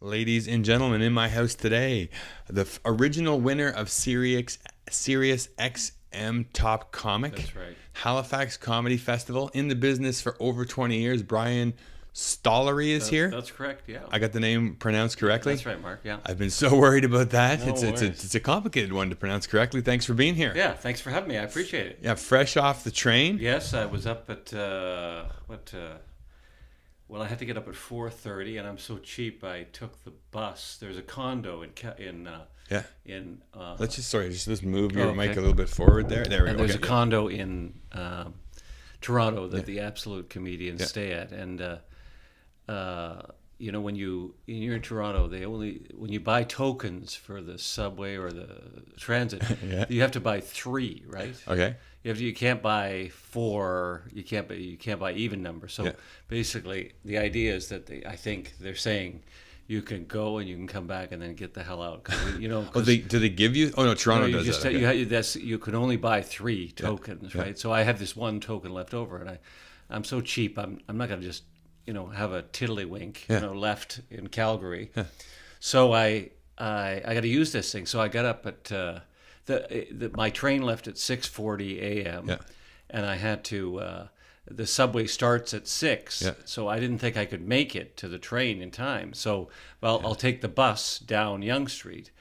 Ladies and gentlemen, in my house today, the original winner of Sirius XM Top Comic. That's right. Halifax Comedy Festival, in the business for over 20 years. Brian Stollery is here. That's correct, yeah. I got the name pronounced correctly. That's right, Mark, yeah. I've been so worried about that. No It's a complicated one to pronounce correctly. Thanks for being here. Yeah, thanks for having me. I appreciate it. Yeah, fresh off the train. Yes, I was up at, well, I had to get up at 4:30, and I'm so cheap, I took the bus. There's a condo Let's move your mic okay. a little bit forward there. There we And go. there's Okay, a condo in Toronto that the absolute comedians stay at, and when you're in Toronto, when you buy tokens for the subway or the transit, you have to buy 3, right? Okay. You can't buy 4. You can't buy even numbers. So basically, the idea is that I think they're saying you can go and you can come back and then get the hell out. Do they give you? Oh no, Toronto does that. Okay. You can only buy 3 tokens, right? So I have this one token left over, and I'm so cheap. I'm not gonna just have a tiddlywink left in Calgary. Yeah. So I got to use this thing. So I got up at my train left at 6:40 a.m. And I had to. The subway starts at 6, so I didn't think I could make it to the train in time. So, I'll take the bus down Yonge Street.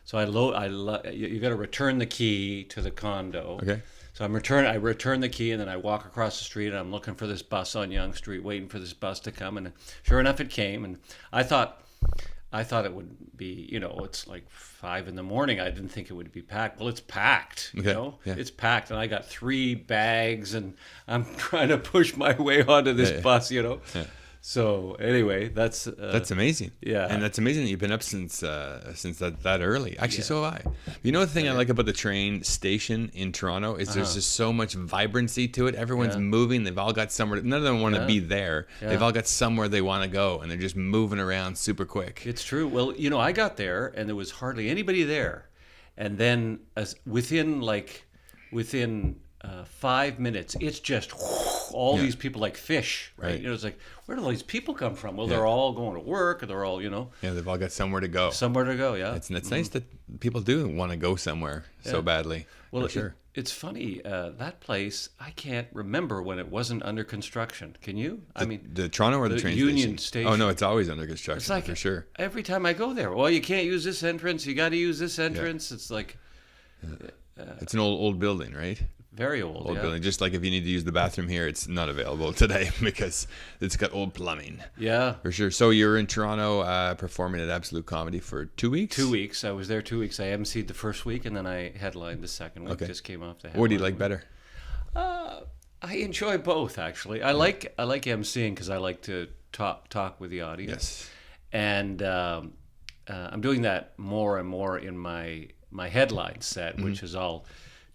So you got to return the key to the condo. Okay. So I return the key, and then I walk across the street, and I'm looking for this bus on Yonge Street, waiting for this bus to come. And sure enough, it came. And I thought it would be, it's like 5 a.m. I didn't think it would be packed. Well, it's packed, It's packed. And I got 3 bags, and I'm trying to push my way onto this bus, Yeah. So anyway, that's amazing. Yeah. And that's amazing that you've been up since that early. Actually, so have I. You know the thing I like about the train station in Toronto is there's just so much vibrancy to it. Everyone's moving. They've all got somewhere. None of them want to be there. Yeah. They've all got somewhere they want to go, and they're just moving around super quick. It's true. Well, I got there, and there was hardly anybody there, and then within 5 minutes, it's just all these people like fish, right? It's like, where do all these people come from? Well, they're all going to work, or they're all, Yeah, they've all got somewhere to go. Yeah. It's nice that people do want to go somewhere so badly. Well, sure. It's funny, that place, I can't remember when it wasn't under construction. Can you? The Toronto or the train Union Station? Oh, no, it's always under construction, it's like, for sure. Every time I go there, well, you can't use this entrance, you got to use this entrance. It's like... it's an old building, right? Very old building. Just like if you need to use the bathroom here, it's not available today because it's got old plumbing. Yeah. For sure. So you're in Toronto performing at Absolute Comedy for 2 weeks? 2 weeks. I was there 2 weeks. I emceed the first week, and then I headlined the second week. Okay. Just came off the headline. What do you like better? I enjoy both, actually. I like emceeing because I like to talk with the audience. Yes. And I'm doing that more and more in my headline set, which is I'll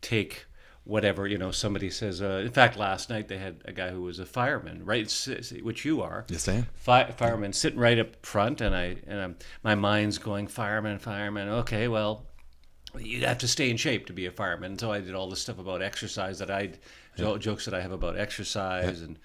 take whatever, somebody says, in fact, last night they had a guy who was a fireman, right, which you are. Yes, I am. Fireman sitting right up front, and my mind's going, fireman, okay, well, you'd have to stay in shape to be a fireman. So I did all this stuff about exercise jokes that I have about exercise, and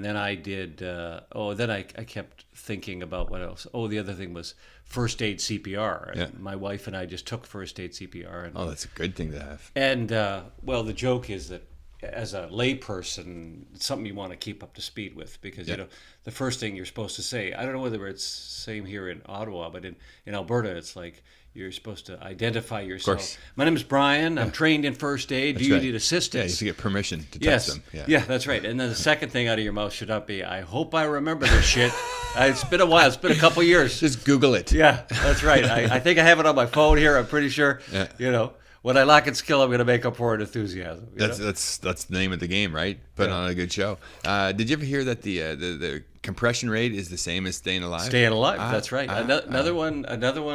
then I did, I kept thinking about what else. Oh, the other thing was first aid CPR. And my wife and I just took first aid CPR. And, that's a good thing to have. And, the joke is that as a layperson, it's something you want to keep up to speed with because, the first thing you're supposed to say, I don't know whether it's same here in Ottawa, but in Alberta, it's like, you're supposed to identify yourself. Of course. My name is Brian. I'm trained in first aid. Do you need assistance? Yeah, you have to get permission to touch them. Yeah, that's right. And then the second thing out of your mouth should not be, I hope I remember this shit. It's been a while. It's been a couple years. Just Google it. Yeah, that's right. I think I have it on my phone here. I'm pretty sure. Yeah. When I lack in skill, I'm going to make up for it enthusiasm. That's the name of the game, right? Put on a good show. Did you ever hear that the compression rate is the same as staying alive? Staying alive. That's right. Another one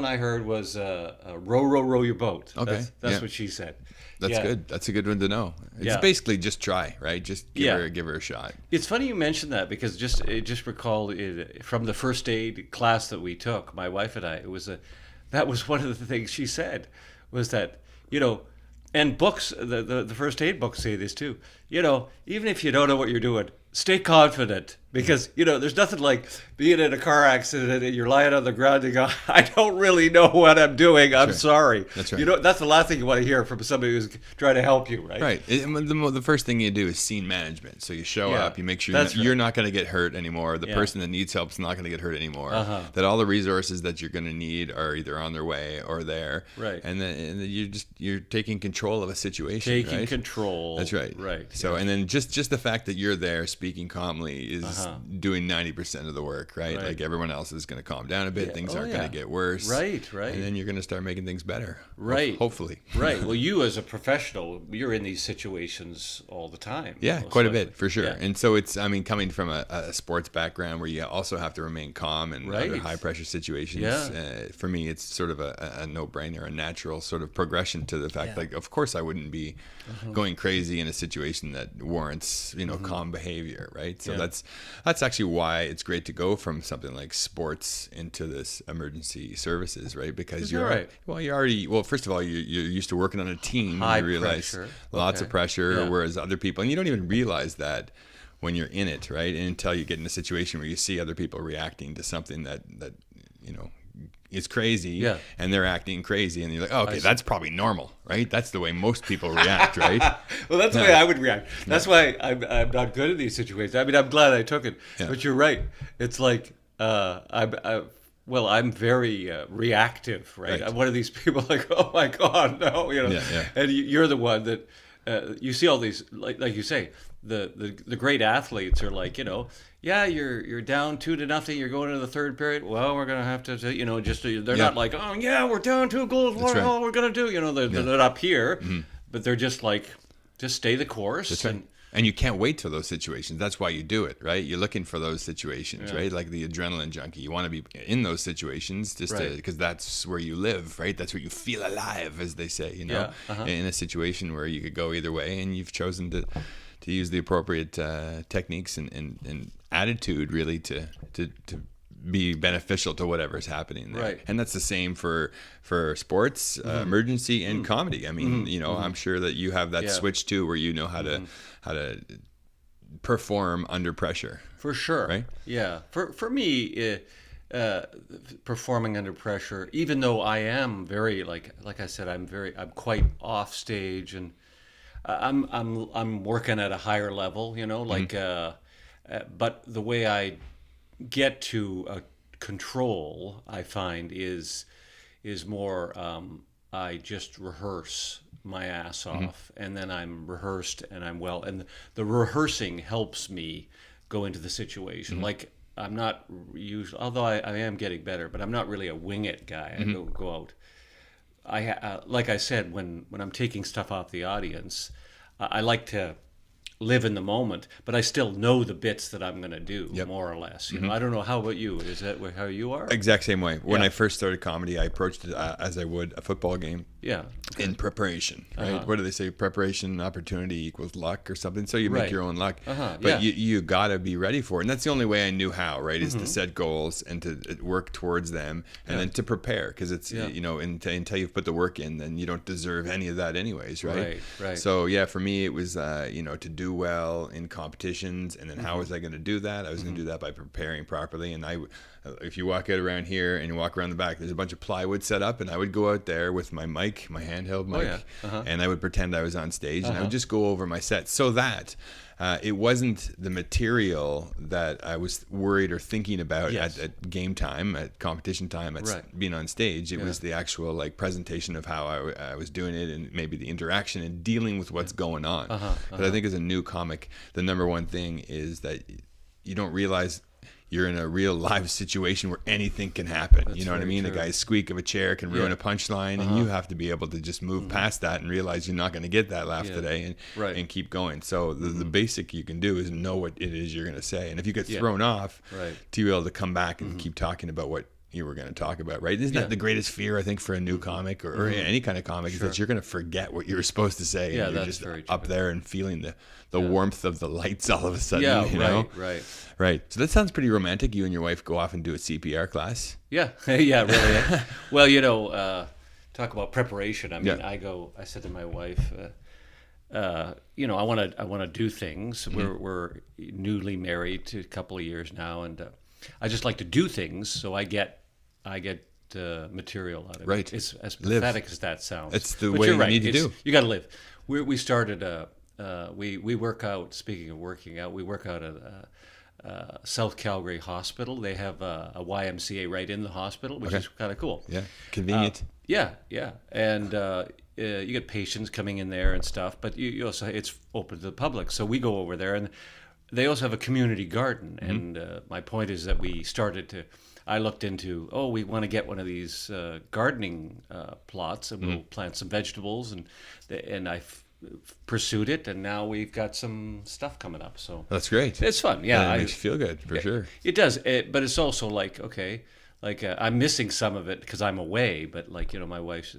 I heard was row your boat. Okay, that's what she said. That's good. That's a good one to know. It's basically just try, right? Just give her a shot. It's funny you mentioned that because just recall from the first aid class that we took, my wife and I. That was one of the things she said was that. And books, the first aid books say this too. Even if you don't know what you're doing, stay confident. Because, there's nothing like being in a car accident and you're lying on the ground and you go, I don't really know what I'm doing. I'm sorry. That's right. That's the last thing you want to hear from somebody who's trying to help you, right? Right. The first thing you do is scene management. So you show up, you make sure you're not going to get hurt anymore. The person that needs help is not going to get hurt anymore. That all the resources that you're going to need are either on their way or there. Right. And then you're taking control of a situation. Taking control. That's right. Right. So and then just the fact that you're there speaking calmly is doing 90% of the work, right? Like everyone else is going to calm down a bit. Things aren't going to get worse. Right. And then you're going to start making things better. Right. Hopefully. Right. Well, you as a professional, you're in these situations all the time. Yeah, quite a bit, for sure. Yeah. And so it's, coming from a sports background where you also have to remain calm and under high pressure situations. Yeah. For me, it's sort of a no-brainer, a natural sort of progression to the fact, like, of course I wouldn't be going crazy in a situation that warrants, calm behavior, right? So that's actually why it's great to go from something like sports into this emergency services, right? Because first of all, you're used to working on a team. High you realize pressure. Lots of pressure, whereas other people, and you don't even realize that when you're in it, right? And until you get in a situation where you see other people reacting to something that is crazy, and they're acting crazy, and you're like, oh, okay, that's probably normal, right? That's the way most people react, right? Well, that's the way I would react. That's why I'm not good at these situations. I mean, I'm glad I took it, but you're right. It's like I'm very reactive, right? I'm one of these people like, oh my God, no, And you're the one that you see all these, like you say, the great athletes are like, you're down 2-0, you're going into the third period. Well, we're gonna have to, they're not like, oh yeah, we're down 2 goals. What the hell we're gonna do? They're not up here, but they're just like, just stay the course. That's right. And you can't wait till those situations. That's why you do it, right? You're looking for those situations, right? Like the adrenaline junkie. You want to be in those situations because that's where you live, right? That's where you feel alive, as they say, in a situation where you could go either way, and you've chosen to use the appropriate techniques and attitude really to be beneficial to whatever's happening there. Right. And that's the same for sports, emergency, and comedy. I mean, I'm sure that you have that switch too, where you know how to perform under pressure. For sure. Right? Yeah. For me, performing under pressure, even though I am very, like I said, I'm quite off stage, and I'm working at a higher level, but the way I get to control, I find, is more I just rehearse my ass off, and then I'm rehearsed and I'm well, and the rehearsing helps me go into the situation. Like, I'm not usually, although I am getting better, but I'm not really a wing it guy. I go out. Like I said, when I'm taking stuff off the audience, I like to live in the moment, but I still know the bits that I'm going to do, more or less. I don't know. How about you? Is that how you are? Exact same way. When I first started comedy, I approached it as I would a football game. Yeah. In preparation, right? What do they say? Preparation, opportunity equals luck or something. So you make your own luck. But you got to be ready for it. And that's the only way I knew how, right? Is to set goals and to work towards them, and then to prepare. Because it's, until you've put the work in, then you don't deserve any of that anyways, right? Right. So, for me, it was, to do well in competitions. And then how was I going to do that? I was going to do that by preparing properly. And if you walk out around here and you walk around the back, there's a bunch of plywood set up, and I would go out there with my mic, my handheld mic, and I would pretend I was on stage, and I would just go over my set so that it wasn't the material that I was worried or thinking about at game time, at competition time, at being on stage. It was the actual presentation of how I was doing it, and maybe the interaction and dealing with what's going on. But I think as a new comic, the number one thing is that you don't realize you're in a real live situation where anything can happen. That's, you know what I mean? True. The guy's squeak of a chair can ruin a punchline, and you have to be able to just move past that and realize you're not going to get that laugh today, and keep going. So the basic you can do is know what it is you're going to say. And if you get thrown off, to be able to come back and keep talking about what you were going to talk about, right? Isn't that the greatest fear, I think, for a new comic or any kind of comic, is that you're going to forget what you were supposed to say, and you're just up there and feeling the warmth of the lights all of a sudden, you know? Right. So that sounds pretty romantic. You and your wife go off and do a CPR class. Yeah, really. Well, talk about preparation. I mean, I said to my wife, I want to do things. We're newly married to a couple of years now, and I just like to do things. So I get material out of Right. it. It's as pathetic as that sounds. It's the way you need to do. You got to live. We started we work out. Speaking of working out, we work out at South Calgary Hospital. They have a YMCA right in the hospital, which is kind of cool. Yeah, convenient. Yeah, and you get patients coming in there and stuff, but you also it's open to the public. So we go over there, and they also have a community garden. And my point is that I looked into, we want to get one of these gardening plots, and we'll plant some vegetables, and I pursued it, and now we've got some stuff coming up. So that's great. It's fun. Yeah, it makes you feel good for sure. It does, but it's also like I'm missing some of it because I'm away. But my wife's,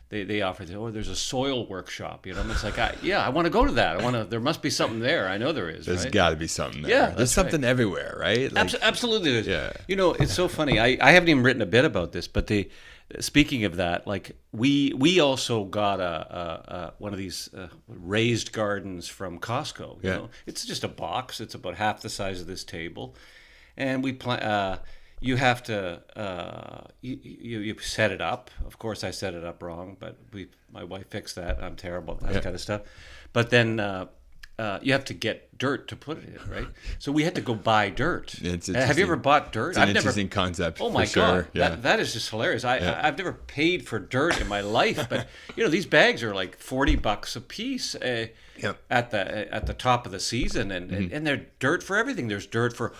they offer, there's a soil workshop. And it's like, I want to go to that. There must be something there. I know there is. There's right? got to be something there. Yeah, there's something everywhere, right? Like, absolutely. There's. Yeah. It's so funny. I haven't even written a bit about this, but speaking of that, like we also got a one of these raised gardens from Costco. You know? It's just a box. It's about half the size of this table, and we plant. You have to you set it up. Of course, I set it up wrong, but my wife fixed that. I'm terrible at that kind of stuff. But then you have to get dirt to put it in, right? So we had to go buy dirt. Have you ever bought dirt? It's an interesting concept. Oh my for sure. God, Yeah. that is just hilarious. I've never paid for dirt in my life, but these bags are like $40 a piece at the top of the season, and they're dirt for everything. There's dirt for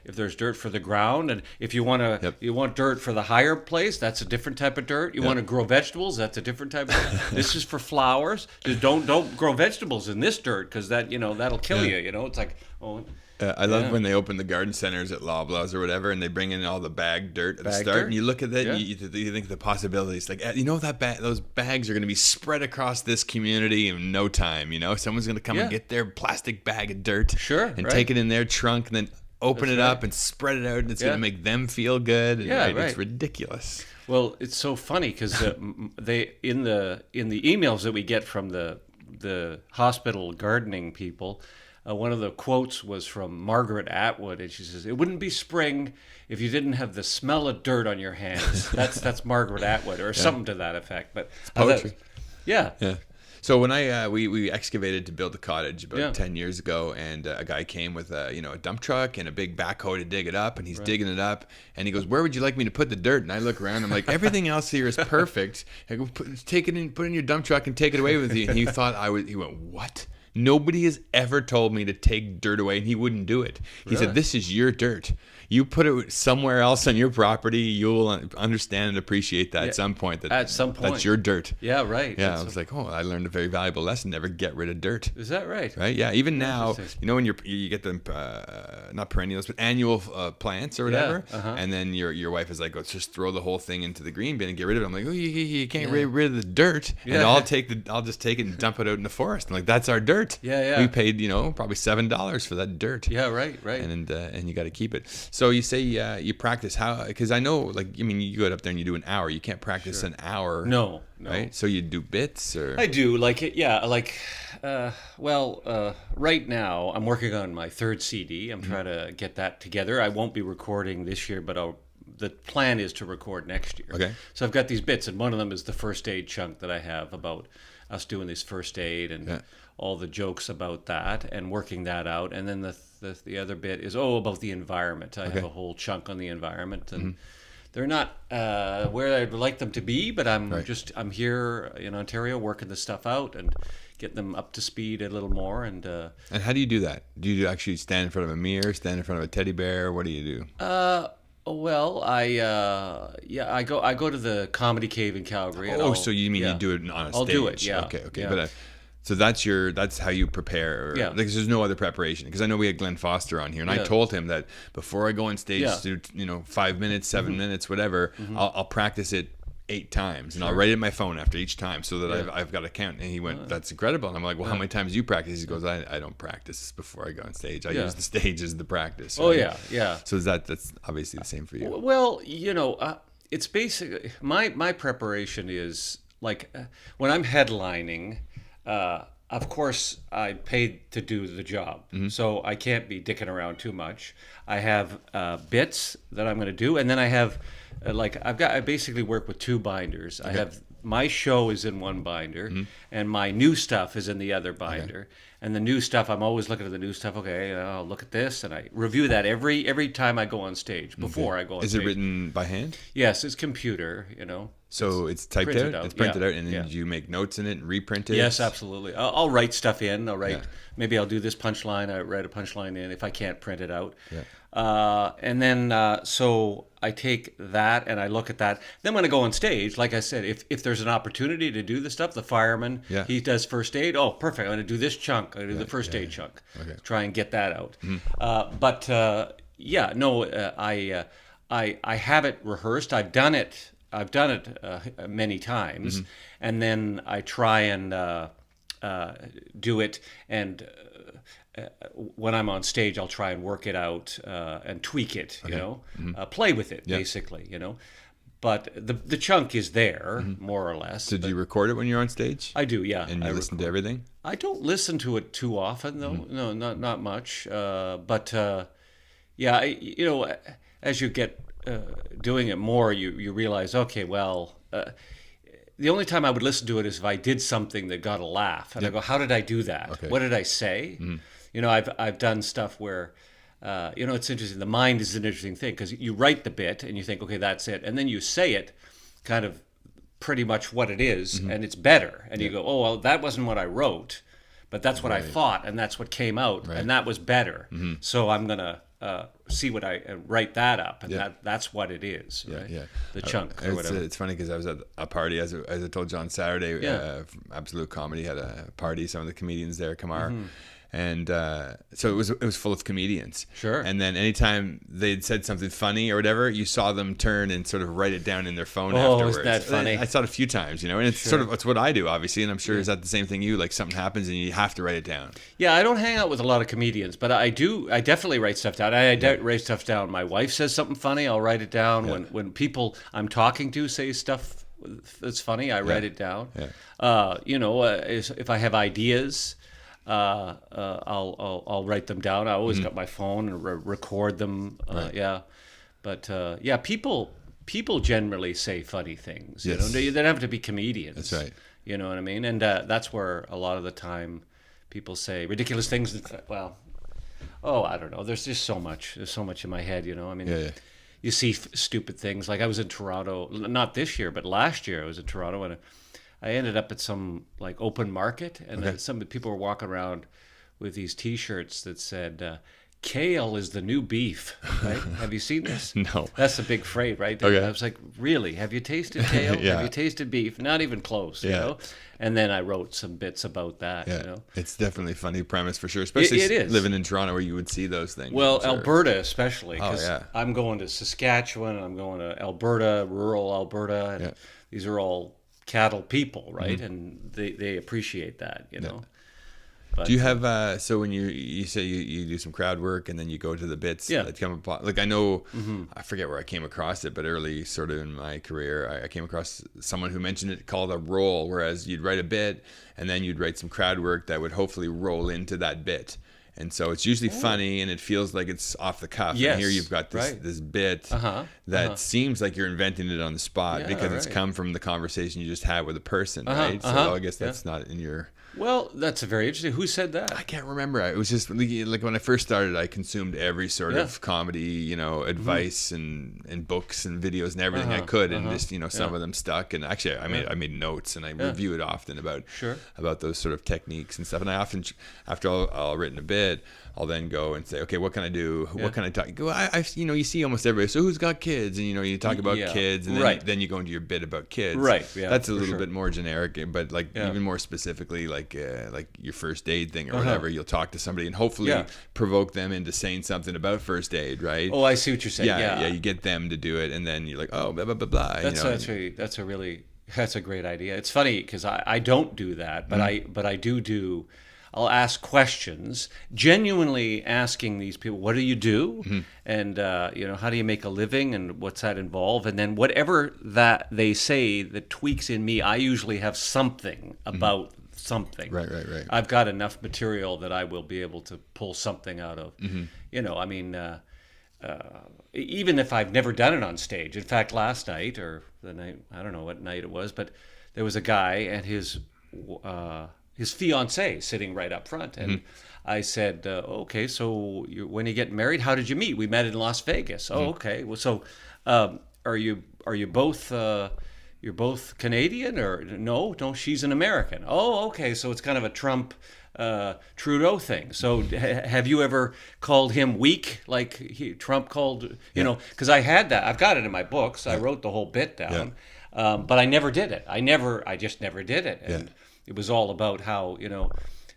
if there's dirt for the ground, and if you want dirt for the higher place, that's a different type of dirt. You want to grow vegetables, that's a different type of dirt. This is for flowers. Just don't grow vegetables in this dirt because that'll kill you. It's like I love when they open the garden centers at Loblaws or whatever, and they bring in all the bag dirt at the start, and you look at that, and you think of the possibilities. Like, those bags are going to be spread across this community in no time. Someone's going to come and get their plastic bag of dirt, and take it in their trunk, and then open it up and spread it out, and it's going to make them feel good. And, it's ridiculous. Well, it's so funny because they in the emails that we get from the hospital gardening people. One of the quotes was from Margaret Atwood, and she says, "It wouldn't be spring if you didn't have the smell of dirt on your hands." That's Margaret Atwood, or something to that effect. But it's poetry. Yeah. So when we excavated to build a cottage about 10 years ago, and a guy came with a dump truck and a big backhoe to dig it up, and he's digging it up, and he goes, "Where would you like me to put the dirt?" And I look around, I'm like, everything else here is perfect. I go, put it in your dump truck and take it away with you. And he went, "What? Nobody has ever told me to take dirt away," and he wouldn't do it. He said, "This is your dirt. You put it somewhere else on your property, you'll understand and appreciate that at some point. That's your dirt." Yeah, right. Yeah, I was like, I learned a very valuable lesson. Never get rid of dirt. Is that right? Right. Yeah. Even now, when you get them not perennials but annual plants or whatever, and then your wife is like, "Let's just throw the whole thing into the green bin and get rid of it." I'm like, you can't get rid of the dirt, and I'll just take it and dump it out in the forest. I'm like, that's our dirt. Yeah. We paid probably $7 for that dirt. Yeah, right. And you got to keep it. So you say you practice how? Because I know, you go up there and you do an hour. You can't practice an hour. No. Right. So you do bits, or I do right now I'm working on my third CD. I'm trying to get that together. I won't be recording this year, but the plan is to record next year. Okay. So I've got these bits, and one of them is the first aid chunk that I have about us doing this first aid and all the jokes about that and working that out. And then the other bit is about the environment. I have a whole chunk on the environment, and they're not where I'd like them to be, but I'm here in Ontario working this stuff out and getting them up to speed a little more. And how do you do that? Do you actually stand in front of a mirror, stand in front of a teddy bear? What do you do? Well, I go to the Comedy Cave in Calgary. So you mean you do it on a stage? I'll do it. Yeah. Okay. Yeah. But so that's how you prepare. Yeah. Because there's no other preparation. Because I know we had Glenn Foster on here, and I told him that before I go on stage to do 5 minutes, 7 minutes, whatever, I'll practice it 8 times, and I'll write it in my phone after each time so that I've got a count. And he went, "That's incredible." And I'm like, "Well, how many times do you practice?" He goes, I don't practice before I go on stage. I use the stage as the practice. Right? Yeah. So that's obviously the same for you. Well, it's basically my preparation is like when I'm headlining. of course, I paid to do the job, so I can't be dicking around too much. I have bits that I'm going to do, and then I have I basically work with 2 binders. I have my show is in one binder, and my new stuff is in the other binder. And the new stuff, I'm always looking at the new stuff. Okay, I'll look at this, and I review that every time I go on stage. Before I go on stage. Is it written by hand? Yes, it's computer. So it's typed out. It's printed out, and then you make notes in it and reprint it. Yes, absolutely. I'll write stuff in. Maybe I'll do this punchline. I write a punchline in if I can't print it out. And then so I take that and I look at that. Then when I go on stage, like I said, if there's an opportunity to do the stuff, the fireman, he does first aid. Oh, perfect. I'm going to do this chunk. I'm going to do the first aid chunk. Okay. Try and get that out. I have it rehearsed. I've done it many times, and then I try and do it. And when I'm on stage, I'll try and work it out and tweak it. Play with it basically. But the chunk is there more or less. So do you record it when you're on stage? I do, yeah. And you listen to everything? I don't listen to it too often, though. No, not much. As you get doing it more, you realize, okay, well, the only time I would listen to it is if I did something that got a laugh, and I go, how did I do that? Okay. What did I say? I've done stuff where, it's interesting. The mind is an interesting thing because you write the bit and you think, okay, that's it, and then you say it, kind of pretty much what it is, and it's better, and you go, oh well, that wasn't what I wrote, but that's what I thought, and that's what came out, and that was better. So I'm gonna see what I write that up, and that's what it is, right? The chunk or whatever. It's funny because I was at a party, as I told you on Saturday. Absolute Comedy had a party. Some of the comedians there, Kamar. And so it was full of comedians. Sure. And then anytime they'd said something funny or whatever, you saw them turn and sort of write it down in their phone afterwards. Isn't that funny? I saw it a few times, and it's it's what I do, obviously, and I'm sure is that the same thing you, like something happens and you have to write it down. Yeah, I don't hang out with a lot of comedians, but I definitely write stuff down. I write stuff down. My wife says something funny, I'll write it down. When people I'm talking to say stuff that's funny, I write it down. If I have ideas, I'll write them down. I always got my phone and record them. But people generally say funny things. They don't have to be comedians. That's right. You know what I mean? And that's where a lot of the time people say ridiculous things. Well, I don't know. There's just so much. There's so much in my head. I mean, you see stupid things. Like I was in Toronto, not this year, but last year I was in Toronto, and I ended up at some like open market, and some people were walking around with these T-shirts that said, "Kale is the new beef." Right? Have you seen this? No. That's a big phrase, right? Okay. I was like, "Really? Have you tasted kale? Have you tasted beef? Not even close." You know. And then I wrote some bits about that. It's definitely a funny premise for sure, especially it is. Living in Toronto where you would see those things. Well, Alberta especially, because I'm going to Saskatchewan, I'm going to Alberta, rural Alberta, and these are all cattle people, right? And they appreciate that, know. But, do you have so when you say you do some crowd work and then you go to the bits that come upon, like I know I forget where I came across it, but early sort of in my career I came across someone who mentioned it called a roll, whereas you'd write a bit and then you'd write some crowd work that would hopefully roll into that bit. And so it's usually funny and it feels like it's off the cuff. Yes, and here you've got this bit that seems like you're inventing it on the spot because it's come from the conversation you just had with a person, right? So I guess that's not in your... Well, that's very interesting. Who said that? I can't remember. It was just like when I first started, I consumed every sort of comedy, advice and books and videos and everything I could, and just some of them stuck. And actually, I made notes and I review it often about those sort of techniques and stuff. And I often, after I'll written a bit, I'll then go and say, okay, what can I do? What can I talk? You see almost everybody. So who's got kids? And you talk about kids, and then you go into your bit about kids. Right. Yeah, that's a little bit more generic, but even more specifically, like your first aid thing or whatever. You'll talk to somebody and hopefully provoke them into saying something about first aid, right? Oh, I see what you're saying. Yeah. You get them to do it, and then you're like, oh, blah blah blah blah. That's a great idea. It's funny because I don't do that, but I do. I'll ask questions, genuinely asking these people, what do you do? And, how do you make a living and what's that involve? And then whatever that they say that tweaks in me, I usually have something about something. Right. I've got enough material that I will be able to pull something out of. Even if I've never done it on stage. In fact, last night or the night, I don't know what night it was, but there was a guy and his fiancée sitting right up front, and I said, "Okay, so when you get married, how did you meet?" We met in Las Vegas. Oh, okay. Well, so are you both? You're both Canadian, or no? She's an American. Oh, okay. So it's kind of a Trump Trudeau thing. So have you ever called him weak, like Trump called? Because I had that. I've got it in my books. I wrote the whole bit down, but I never did it. I just never did it. And it was all about how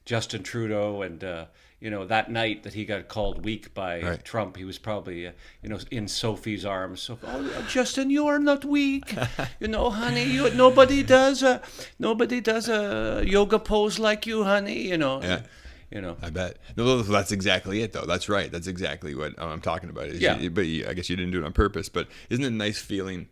Justin Trudeau and that night that he got called weak by Trump, he was probably in Sophie's arms. So, oh, Justin, you are not weak, honey. Nobody does a yoga pose like you, honey. I bet. No, that's exactly it, though. That's right. That's exactly what I'm talking about. I guess you didn't do it on purpose. But isn't it a nice feeling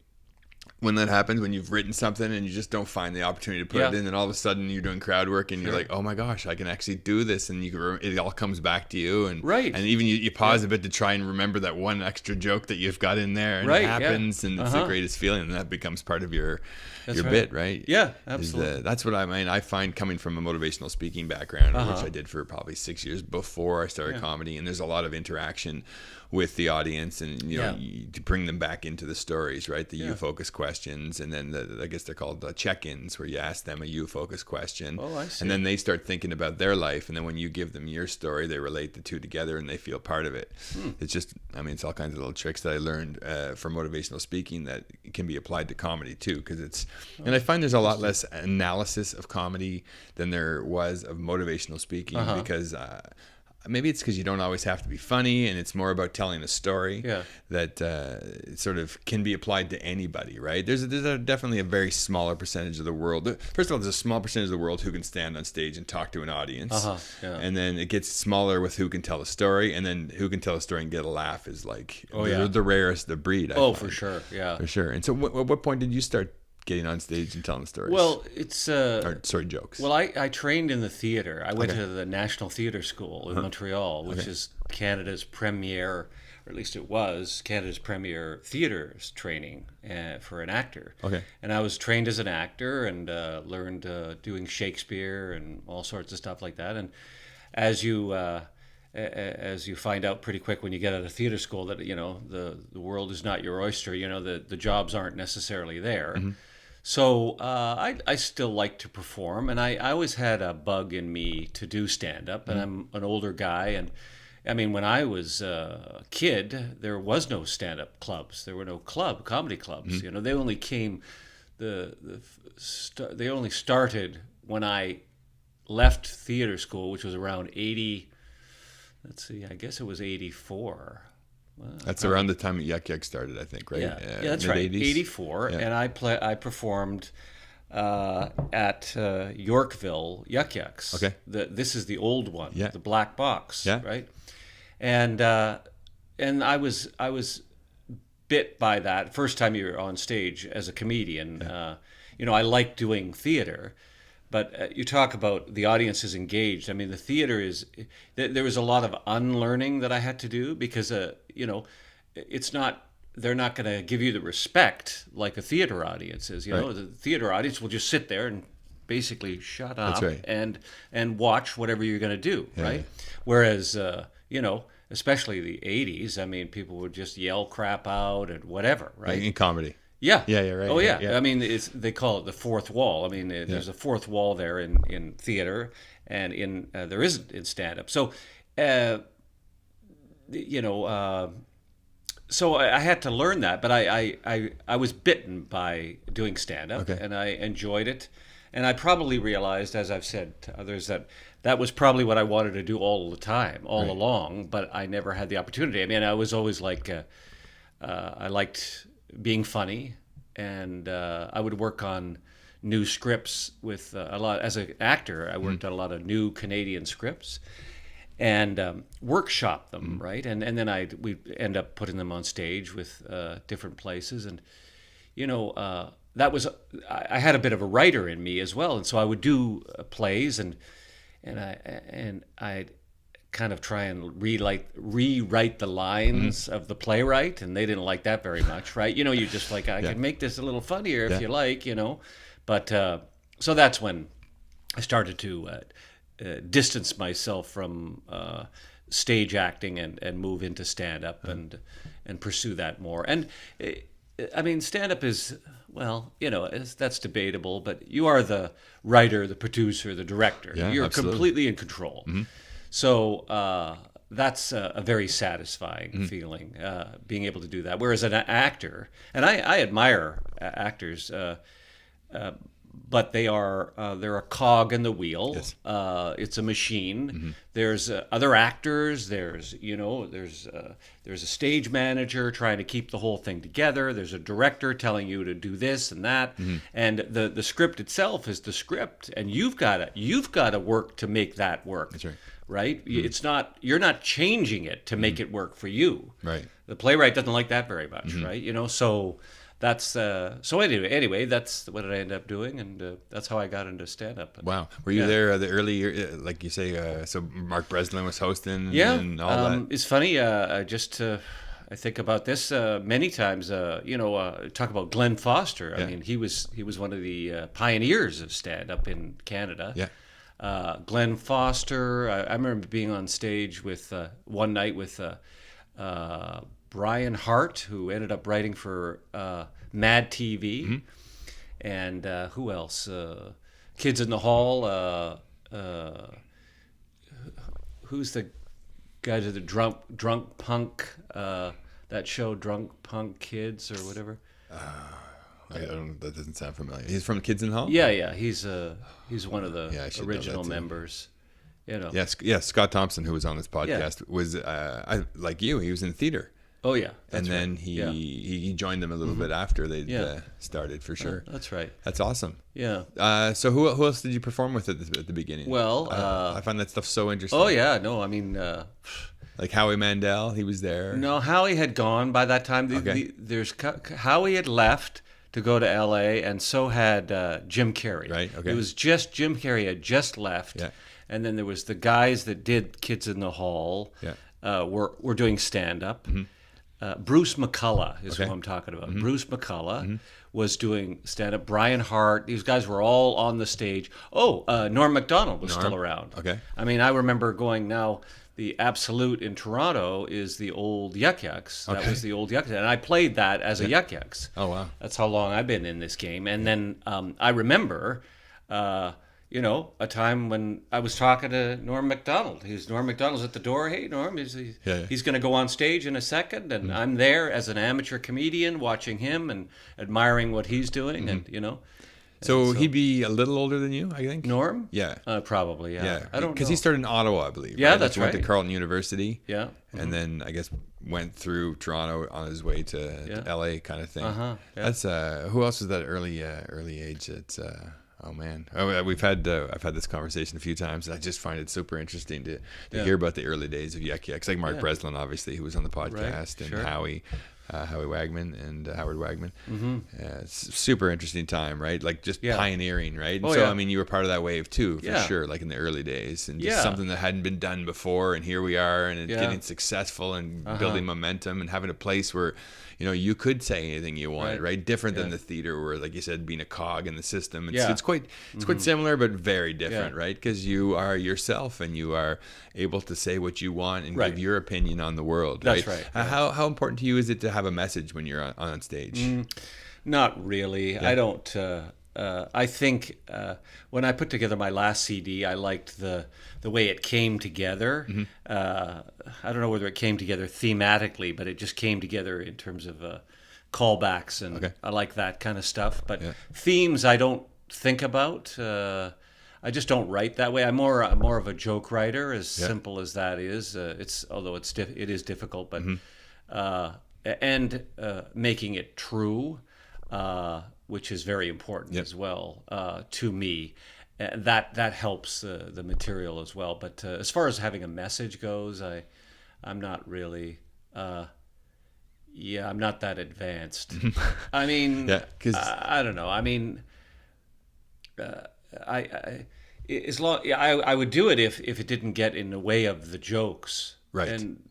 when that happens, when you've written something and you just don't find the opportunity to put it in, and all of a sudden you're doing crowd work and you're like, oh my gosh, I can actually do this, and it all comes back to you, and even you pause a bit to try and remember that one extra joke that you've got in there, and it happens, and it's the greatest feeling, and that becomes part of your bit, right? Yeah, absolutely. That's what I mean. I find, coming from a motivational speaking background, which I did for probably 6 years before I started comedy, and there's a lot of interaction with the audience, and you to bring them back into the stories, right? The you-focused questions, and then I guess they're called check-ins, where you ask them a you-focused question, and then they start thinking about their life, and then when you give them your story, they relate the two together, and they feel part of it. It's just, it's all kinds of little tricks that I learned from motivational speaking that can be applied to comedy too, because and I find there's a lot less analysis of comedy than there was of motivational speaking, because maybe it's because you don't always have to be funny, and it's more about telling a story that sort of can be applied to anybody, right? There's definitely a very smaller percentage of the world. First of all, there's a small percentage of the world who can stand on stage and talk to an audience, and then it gets smaller with who can tell a story, and then who can tell a story and get a laugh is like the rarest of breed. I find. For sure, for sure. And so, what point did you start getting on stage and telling stories? Well, it's jokes. Well, I trained in the theater. I went to the National Theatre School in Montreal, which is Canada's premier, or at least it was Canada's premier theatre training for an actor. And I was trained as an actor and learned doing Shakespeare and all sorts of stuff like that. And as you find out pretty quick when you get out of theater school that the world is not your oyster. The jobs aren't necessarily there. So I still like to perform, and I always had a bug in me to do stand-up, and I'm an older guy, and I mean, when I was a kid, there was no stand-up clubs. There were no comedy clubs. They only came, they only started when I left theater school, which was around 80, I guess it was 84. That's around the time Yuck Yuck started, I think, right? Yeah, that's right. 84, and I performed at Yorkville Yuck Yucks. Okay. This is the old one, the black box, right? And I was bit by that first time you're on stage as a comedian. I like doing theater. But you talk about the audience is engaged. I mean, the theater there was a lot of unlearning that I had to do because, it's not, they're not going to give you the respect like a theater audience is. The theater audience will just sit there and basically shut up and watch whatever you're going to do, right? Whereas, especially the 80s, I mean, people would just yell crap out and whatever, right? Like in comedy. Yeah. Right. Oh, yeah. I mean, they call it the fourth wall. I mean, there's a fourth wall there in theater, and there isn't in stand-up. So, so I had to learn that, but I was bitten by doing stand-up, and I enjoyed it. And I probably realized, as I've said to others, that was probably what I wanted to do all the time, all along, but I never had the opportunity. I mean, I was always like, I liked being funny, and I would work on new scripts with a lot. As an actor, I worked on a lot of new Canadian scripts and workshop them, right? And then we'd end up putting them on stage with different places, and that was I had a bit of a writer in me as well, and so I would do plays and I'd kind of try and rewrite the lines of the playwright, and they didn't like that very much, right? You just like, I can make this a little funnier if you like, But so that's when I started to distance myself from stage acting and move into stand-up and pursue that more. And I mean, stand-up is, well, that's debatable, but you are the writer, the producer, the director. Yeah, You're absolutely. completely in control. So that's a very satisfying feeling, being able to do that. Whereas an actor, and I admire actors, but they're a cog in the wheel. Yes. It's a machine. There's other actors. There's a stage manager trying to keep the whole thing together. There's a director telling you to do this and that. And the script itself is the script, and you've got to work to make that work. That's right. Right? It's not, you're not changing it to make it work for you. Right. The playwright doesn't like that very much, right? So that's so anyway, that's what I ended up doing, and that's how I got into stand-up. Wow. Were you there the early year, like you say, so Mark Breslin was hosting and all that? It's funny, I think about this many times, talk about Glenn Foster. I mean, he was one of the pioneers of stand-up in Canada. Yeah. Glenn Foster, I remember being on stage with one night with Brian Hart, who ended up writing for Mad TV, and who else? Kids in the Hall. Who's the guy to the drunk punk? That show, Drunk Punk Kids or whatever. I don't. That doesn't sound familiar. He's from Kids in the Hall? Yeah. He's one of the original members. Yeah, Scott Thompson, who was on this podcast, was like you. He was in theater. Oh yeah, and then he joined them a little bit after they started, for sure. That's right. That's awesome. Yeah. So who else did you perform with at the beginning? Well, I find that stuff so interesting. Oh yeah, no, I mean. Like Howie Mandel, he was there. No, Howie had gone by that time. Howie had left to go to L.A., and so had Jim Carrey. Right, okay. It was just Jim Carrey had just left, and then there was the guys that did Kids in the Hall were doing stand-up. Bruce McCullough is who I'm talking about. Bruce McCullough was doing stand-up. Brian Hart, these guys were all on the stage. Norm Mcdonald was still around. Okay. I mean, I remember going now. The Absolute in Toronto is the old Yuck Yucks. That was the old Yuck Yucks. And I played that as a Yuck Yucks. Oh, wow. That's how long I've been in this game. And then I remember, a time when I was talking to Norm Mcdonald. Norm Mcdonald's at the door. Hey, Norm, he's going to go on stage in a second. And I'm there as an amateur comedian watching him and admiring what he's doing. And, So he'd be a little older than you, I think. Norm? Yeah. Probably, yeah. Yeah. I don't know. Because he started in Ottawa, I believe. Yeah, right? that's He went right. to Carleton University. Yeah. And then, I guess, went through Toronto on his way to LA kind of thing. Yeah. That's, who else was that early age? It's, oh man. I've had this conversation a few times, and I just find it super interesting to hear about the early days of Yuck Yucks. Like Mark Breslin, obviously, who was on the podcast, and Howie Wagman and Howard Wagman. It's a super interesting time, right? Like just pioneering, right? And I mean, you were part of that wave too, for sure, like in the early days, and just something that hadn't been done before, and here we are, and it's getting successful and building momentum and having a place where, you could say anything you wanted, right? Different than the theater where, like you said, being a cog in the system. It's quite similar, but very different, right? Because you are yourself, and you are able to say what you want and give your opinion on the world, right? That's right. How important to you is it to have a message when you're on stage? Not really. I don't. I think when I put together my last CD, I liked the way it came together. I don't know whether it came together thematically, but it just came together in terms of callbacks, and I like that kind of stuff. But themes, I don't think about. I just don't write that way. I'm more of a joke writer, as simple as that is. Although it is difficult, but and making it true. Which is very important as well to me. That helps the material as well. But as far as having a message goes, I'm not really Yeah, I'm not that advanced. I mean, I don't know. I mean, I would do it if it didn't get in the way of the jokes. Right. And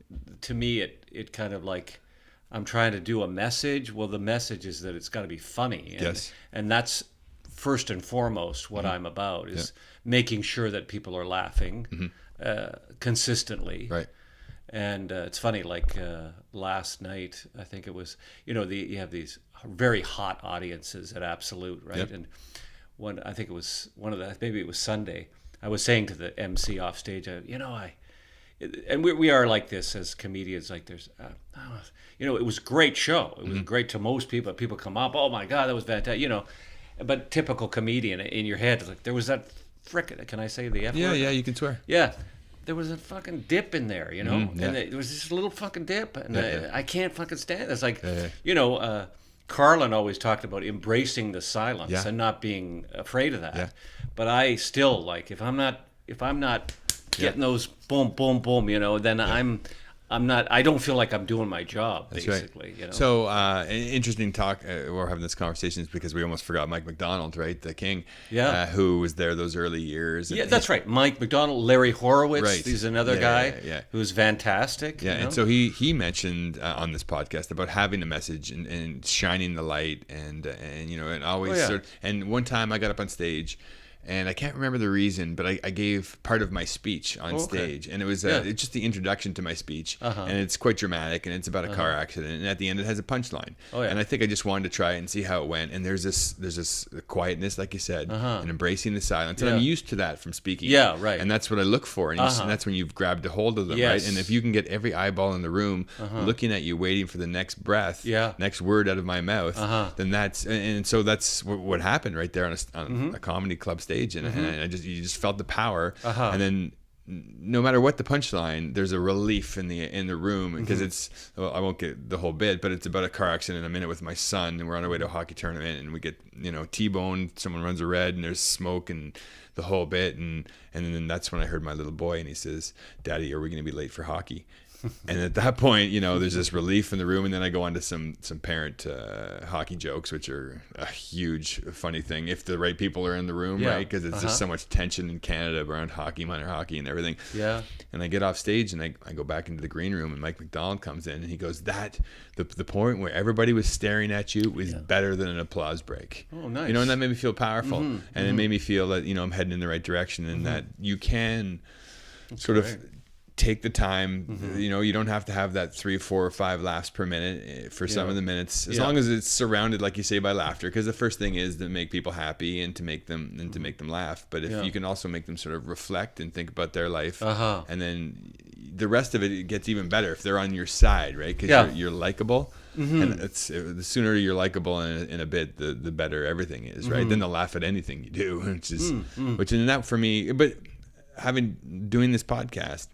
to me, it kind of like, I'm trying to do a message. Well, the message is that it's got to be funny. And, Yes. And that's first and foremost what I'm about, is making sure that people are laughing consistently. Right. And it's funny, like last night, I think it was, you have these very hot audiences at Absolute, right? Yep. And I think it was maybe it was Sunday, I was saying to the MC off stage, and we are like this as comedians, like there's, it was a great show. It was great to most people. People come up, oh my God, that was fantastic, but typical comedian in your head, like there was that can I say the F word? Yeah, you can swear. Yeah. There was a fucking dip in there, and there was this little fucking dip, and I can't fucking stand it. It's like, Carlin always talked about embracing the silence and not being afraid of that. Yeah. But I still, like, if I'm not getting those boom, boom, boom, then I don't feel like I'm doing my job, basically. Right. So, an interesting talk, we're having this conversation is because we almost forgot Mike Mcdonald, right? The King, who was there those early years. Yeah, that's right. Mike Mcdonald, Larry Horowitz, he's another guy who's fantastic. Yeah, and so he mentioned on this podcast about having a message and shining the light and always and one time I got up on stage, and I can't remember the reason, but I gave part of my speech on stage, and it was it's just the introduction to my speech, and it's quite dramatic, and it's about a car accident, and at the end it has a punchline, and I think I just wanted to try and see how it went, and there's this quietness, like you said, and embracing the silence, and I'm used to that from speaking, and that's what I look for, and that's when you've grabbed a hold of them, right, and if you can get every eyeball in the room looking at you, waiting for the next breath, next word out of my mouth, then so that's what happened right there on a comedy club stage. And you just felt the power, and then no matter what the punchline, there's a relief in the room because I won't get the whole bit, but it's about a car accident in a minute with my son, and we're on our way to a hockey tournament, and we get T-boned, someone runs a red, and there's smoke and the whole bit, and then that's when I heard my little boy, and he says, "Daddy, are we going to be late for hockey?" And at that point, there's this relief in the room, and then I go on to some parent hockey jokes, which are a huge funny thing if the right people are in the room, right? Because it's just so much tension in Canada around hockey, minor hockey, and everything. Yeah. And I get off stage, and I go back into the green room, and Mike Mcdonald comes in, and he goes, the point where everybody was staring at you was better than an applause break. Oh, nice. And that made me feel powerful, and it made me feel that I'm heading in the right direction, and that you can sort of take the time, you don't have to have that 3, 4, or 5 laughs per minute for some of the minutes, as long as it's surrounded, like you say, by laughter, because the first thing is to make people happy and to make them laugh. But if you can also make them sort of reflect and think about their life, and then the rest of it gets even better if they're on your side, right? Because you're likable. And the sooner you're likable in a bit, the better everything is, right? Then they'll laugh at anything you do, which is that for me. But doing this podcast,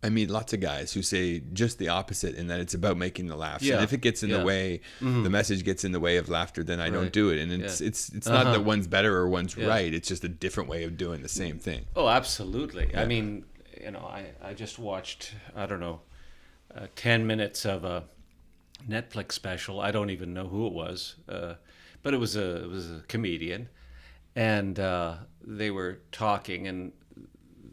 I meet lots of guys who say just the opposite, in that it's about making the laughs. And if it gets in the way, the message gets in the way of laughter, then I don't do it. And it's not that one's better or one's right. It's just a different way of doing the same thing. Oh, absolutely. Yeah. I mean, I just watched 10 minutes of a Netflix special. I don't even know who it was, but it was a comedian, and they were talking, and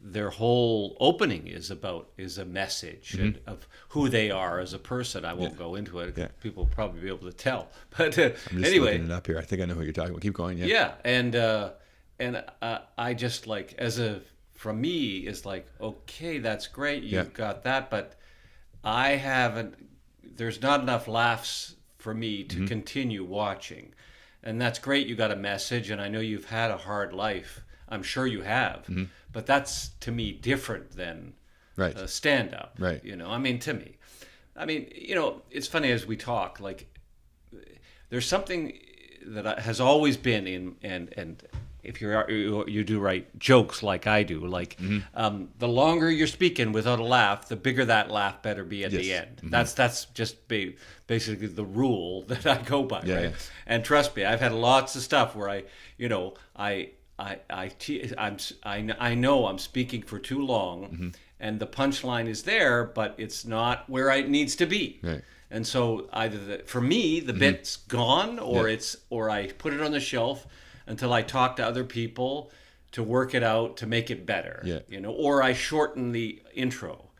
their whole opening is a message of who they are as a person. I won't go into it. People will probably be able to tell. But I'm just looking it up here. I think I know who you're talking about. Keep going. Yeah. Yeah, and I just like, from me is like, okay, that's great. You've got that, but I haven't. There's not enough laughs for me to continue watching, and that's great. You got a message, and I know you've had a hard life. I'm sure you have, but that's to me different than stand-up. Right. To me, it's funny as we talk. Like, there's something that has always been in, and if you do write jokes like I do, like the longer you're speaking without a laugh, the bigger that laugh better be at the end. That's just basically the rule that I go by. Right. Yeah. And trust me, I've had lots of stuff where I know I'm speaking for too long, and the punchline is there, but it's not where it needs to be. Right. And so for me, the bit's gone, or I put it on the shelf until I talk to other people to work it out to make it better. Or I shorten the intro.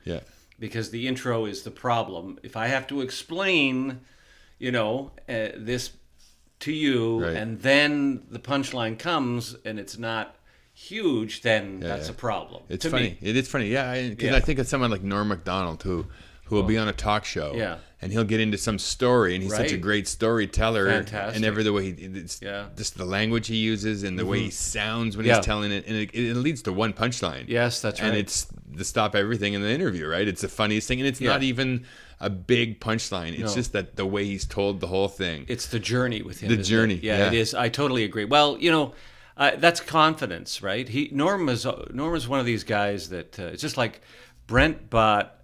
Because the intro is the problem. If I have to explain, this to you, and then the punchline comes and it's not huge, then that's a problem. It's funny. It is funny. Because I think of someone like Norm Macdonald who will be on a talk show, and he'll get into some story, and he's such a great storyteller. Fantastic. And every the way just the language he uses and the way he sounds when he's telling it, and it leads to one punchline. Yes, that's right. And it's to stop everything in the interview, right? It's the funniest thing, and it's not even a big punchline. It's just that the way he's told the whole thing. It's the journey with him. The journey. Yeah, it is. I totally agree. Well, that's confidence, right? Norm is one of these guys that it's just like Brent Butt,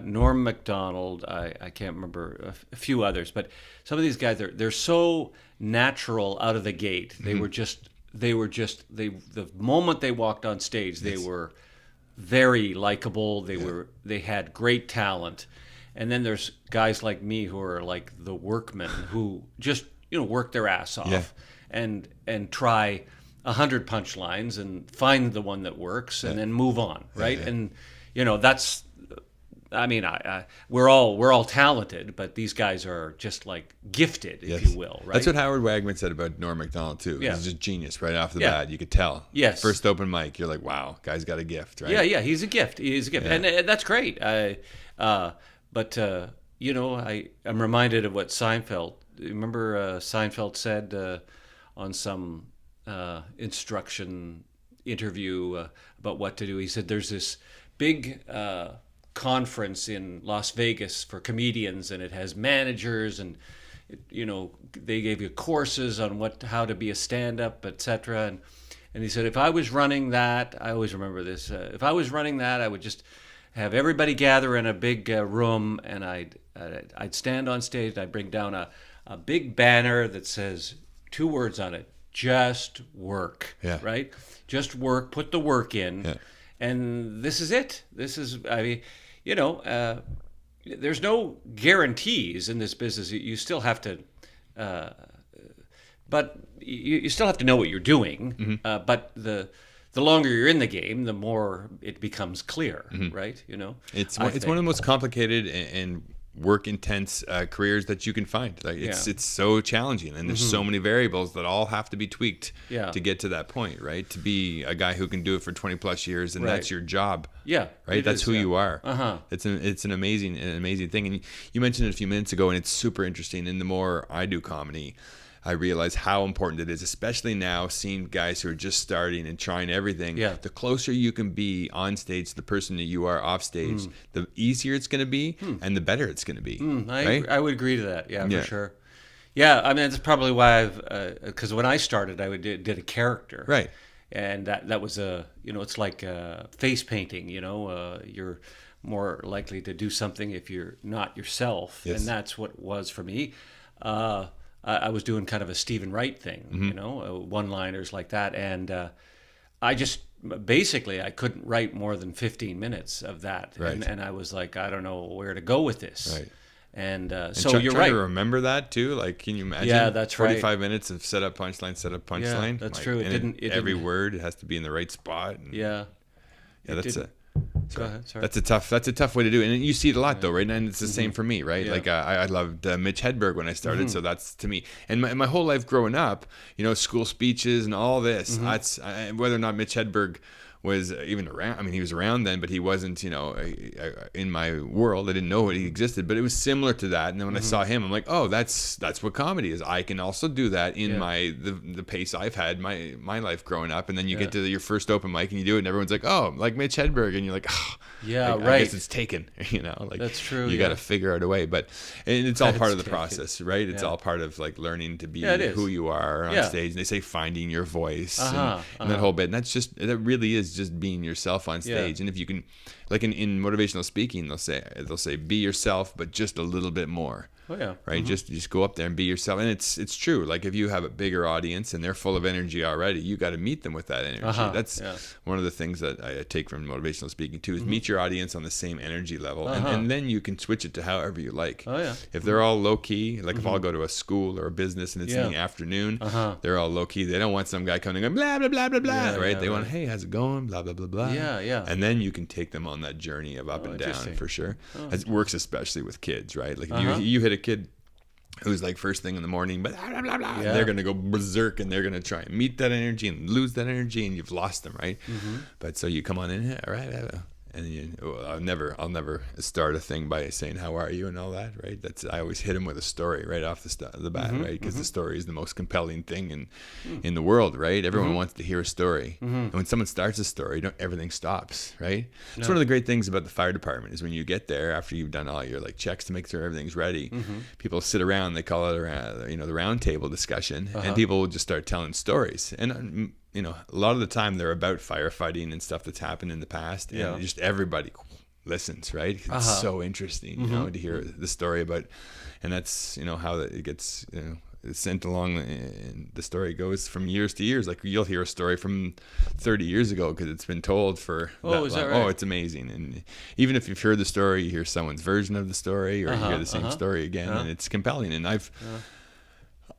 Norm Macdonald. I can't remember a few others, but some of these guys they're so natural out of the gate. They were just the moment they walked on stage, they were very likable. They had great talent. And then there's guys like me who are like the workmen who just work their ass off and try 100 punchlines and find the one that works and then move on, right? And that's, I mean, we're all talented, but these guys are just like gifted, if you will, right? That's what Howard Wagman said about Norm Macdonald too. He's just genius right off the bat. You could tell. Yes. First open mic, you're like, wow, guy's got a gift, right? Yeah, he's a gift. And that's great. But I'm reminded of what Seinfeld. Remember Seinfeld said on some instruction interview about what to do. He said there's this big conference in Las Vegas for comedians, and it has managers, and they gave you courses on how to be a stand-up, etc. And he said, if I was running that, I always remember this. If I was running that, I would just have everybody gather in a big room, and I'd stand on stage. I'd bring down a big banner that says 2 words on it: just work. Right? Just work. Put the work in, and this is it. This is, I mean, there's no guarantees in this business. You still have to, but you still have to know what you're doing. But the longer you're in the game, the more it becomes clear, right? It's one of the most complicated and work intense careers that you can find. Like it's so challenging, and there's so many variables that all have to be tweaked to get to that point, right? To be a guy who can do it for 20 plus years, and that's your job. Right. That's who you are. It's an amazing thing. And you mentioned it a few minutes ago, and it's super interesting. And the more I do comedy, I realize how important it is, especially now seeing guys who are just starting and trying everything. The closer you can be on stage to the person that you are off stage, the easier it's going to be and the better it's going to be. I would agree to that. For sure. I mean, that's probably why because when I started, I did a character. Right. And that was it's like face painting, you're more likely to do something if you're not yourself. And that's what it was for me. I was doing kind of a Stephen Wright thing, one-liners like that, and I just basically I couldn't write more than 15 minutes of that, and I was like, I don't know where to go with this. And so you're right. To remember that too, like, can you imagine? That's 45 minutes of set up punchline. That's true. Every word it has to be in the right spot. That's Go ahead. Sorry. That's a tough way to do it, and you see it a lot though, right? And it's the same for me, right? Like I loved Mitch Hedberg when I started, so that's to me. And my whole life growing up, school speeches and all this. That's whether or not Mitch Hedberg was even around. I mean, he was around then, but he wasn't, in my world. I didn't know he existed, but it was similar to that. And then when I saw him, I'm like, oh, that's what comedy is. I can also do that in the pace I've had my life growing up. And then you get to your first open mic and you do it, and everyone's like, oh, like Mitch Hedberg, and you're like, oh, I guess it's taken. Like that's true. You got to figure out a way, and it's all part of the process, right? It's all part of like learning to be who you are on stage. And they say finding your voice and that whole bit. And that really is just being yourself on stage. And if you can, like in motivational speaking, they'll say be yourself, but just a little bit more. Oh yeah. Right. Just go up there and be yourself. And it's true. Like if you have a bigger audience and they're full of energy already, you got to meet them with that energy. That's one of the things that I take from motivational speaking too, is meet your audience on the same energy level. And then you can switch it to however you like. Oh yeah. If they're all low key, like if I'll go to a school or a business and it's in the afternoon, they're all low key. They don't want some guy coming and going, blah, blah, blah, blah, blah, right? They want, hey, how's it going? Blah, blah, blah, blah. Yeah. And then you can take them on that journey of up and down for sure. It works especially with kids, right? Like if you hit a kid who's like first thing in the morning, but blah, blah, blah, they're going to go berserk and they're going to try and meet that energy and lose that energy and you've lost them, right? But so you come on in, all right, and I'll never start a thing by saying how are you and all that, right? I always hit them with a story right off the bat, right? Because the story is the most compelling thing in the world, right? Everyone wants to hear a story, and when someone starts a story, everything stops, right? It's one of the great things about the fire department is when you get there after you've done all your like checks to make sure everything's ready. People sit around, they call it the round table discussion, and people will just start telling stories and. A lot of the time they're about firefighting and stuff that's happened in the past, and just everybody listens, right? It's so interesting, to hear the story about, and that's how it gets, sent along, and the story goes from years to years. Like you'll hear a story from 30 years ago because it's been told for that long. That right? Oh, it's amazing. And even if you've heard the story, you hear someone's version of the story, or you hear the same story again, and it's compelling. And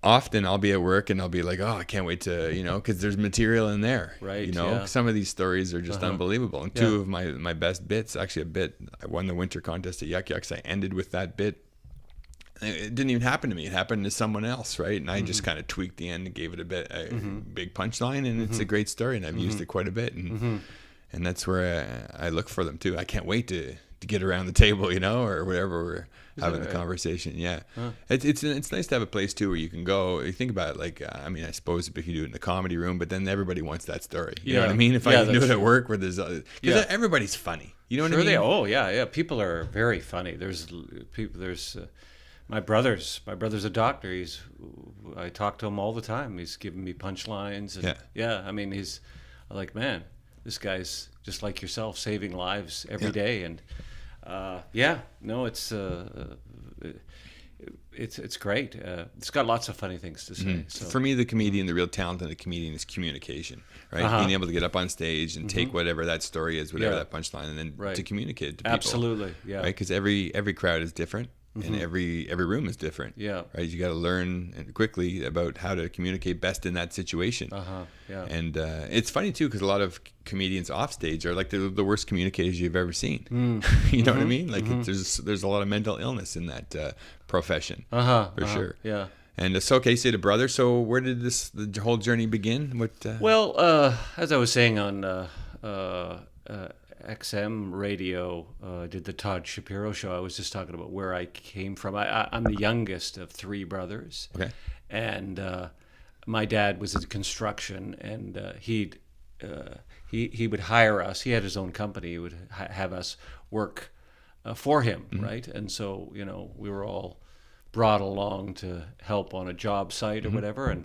often I'll be at work and I'll be like, oh, I can't wait to, because there's material in there. Right. Some of these stories are just unbelievable. And two of my best bits, actually I won the winter contest at Yuck Yucks. I ended with that bit. It didn't even happen to me. It happened to someone else, right? And I just kind of tweaked the end and gave it a big punchline, and it's a great story, and I've used it quite a bit. And that's where I look for them too. I can't wait to get around the table, or whatever we're having the conversation. It's nice to have a place too where you can go. You think about it, like I suppose if you do it in the comedy room, but then everybody wants that story. You know what I mean? If I can do it at work where there's because everybody's funny. You know what I mean? People are very funny. There's my brother's a doctor. I talk to him all the time. He's giving me punchlines. And, he's like, man, this guy's just like yourself, saving lives every day. And it's great. It's got lots of funny things to say. So. For me, the real talent in the comedian is communication, right? Being able to get up on stage and take whatever that story is, whatever that punchline, and then to communicate it to people. Absolutely, right? Because every crowd is different. And every room is different. Right. You got to learn quickly about how to communicate best in that situation. And it's funny too because a lot of comedians off stage are like the worst communicators you've ever seen. You know what I mean? Like there's a lot of mental illness in that profession for sure. Yeah. And so, okay, so you had a brother. So where did the whole journey begin? Well, as I was saying on XM radio, did the Todd Shapiro show. I was just talking about where I came from. I'm the youngest of three brothers. Okay. And my dad was in construction, and he would hire us. He had his own company. He would have us work for him, right? And so, we were all brought along to help on a job site or whatever.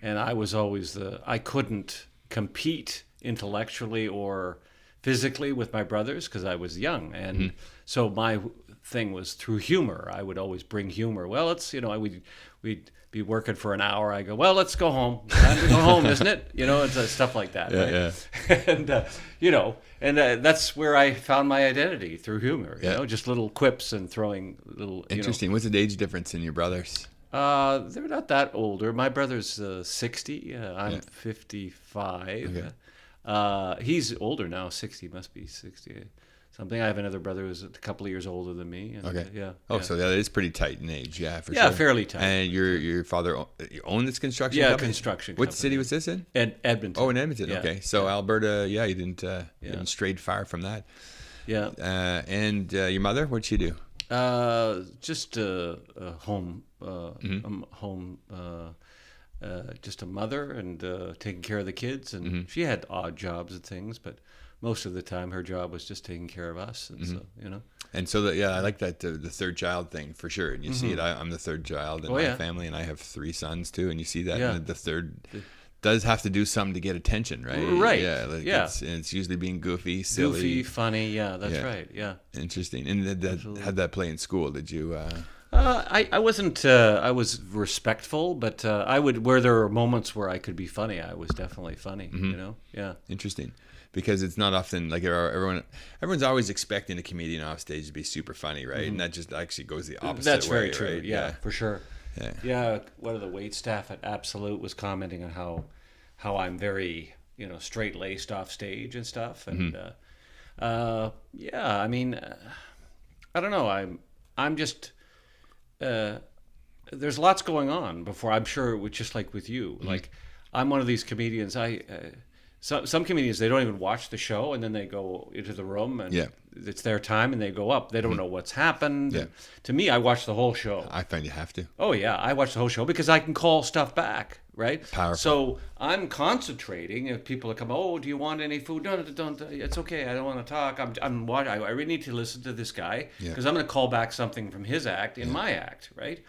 And I was always I couldn't compete intellectually or physically with my brothers because I was young, and so my thing was through humor. I would always bring humor. Well, it's we'd be working for an hour. I go, well, let's go home. Time to go home, isn't it? It's stuff like that. And that's where I found my identity through humor. Just little quips and throwing little. Interesting. What's the age difference in your brothers? They're not that older. My brother's 60. I'm 55. Okay. He's older now, 60, must be 60 something. I have another brother who's a couple of years older than me. And, so that is pretty tight in age, for sure. Yeah, fairly tight. And your father owned this construction company? Yeah, construction What company. city was this in? Edmonton. Oh, in Edmonton, okay. So Alberta, you didn't strayed far from that. Yeah. And your mother, what'd she do? Just a home, just a mother and taking care of the kids, and she had odd jobs and things, but most of the time her job was just taking care of us, and so And so I like that the third child thing for sure, and you see it. I'm the third child in my family, and I have three sons too, and you see that and the third does have to do something to get attention, right? Right. Yeah. It's usually being goofy, silly, funny. Yeah, that's right. Yeah. Interesting. And how'd that play in school? Did you? I wasn't. I was respectful, but I would. Where there were moments where I could be funny, I was definitely funny. You know, yeah. Interesting, because it's not often like everyone's always expecting a comedian off stage to be super funny, right? And that just actually goes the opposite. That's way, very true. right? Yeah, for sure. Yeah. One of the wait staff at Absolute was commenting on how I'm very straight laced off stage and stuff, and yeah. I mean, I don't know. I'm just. There's lots going on before. I'm sure it was just like with you. Like, I'm one of these comedians. Some comedians, they don't even watch the show, and then they go into the room and it's their time and they go up. They don't know what's happened. Yeah. To me, I watch the whole show. I find you have to. Oh yeah, I watch the whole show because I can call stuff back, right? Powerful. So I'm concentrating. If people come, oh, do you want any food? No, don't. It's okay. I don't want to talk. I really need to listen to this guy because I'm going to call back something from his act in my act, right?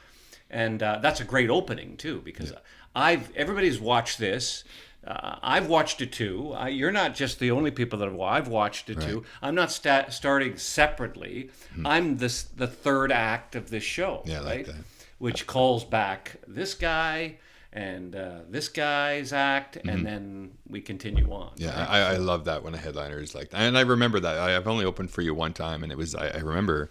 And that's a great opening too because everybody's watched this. I've watched it too. You're not just the only people that I've watched it too. I'm not starting separately. I'm the third act of this show, Yeah, I right? like that. Which calls back this guy and this guy's act, and then we continue on. Yeah, right? I love that when a headliner is like that. And I remember that. I've only opened for you one time, and it was, I remember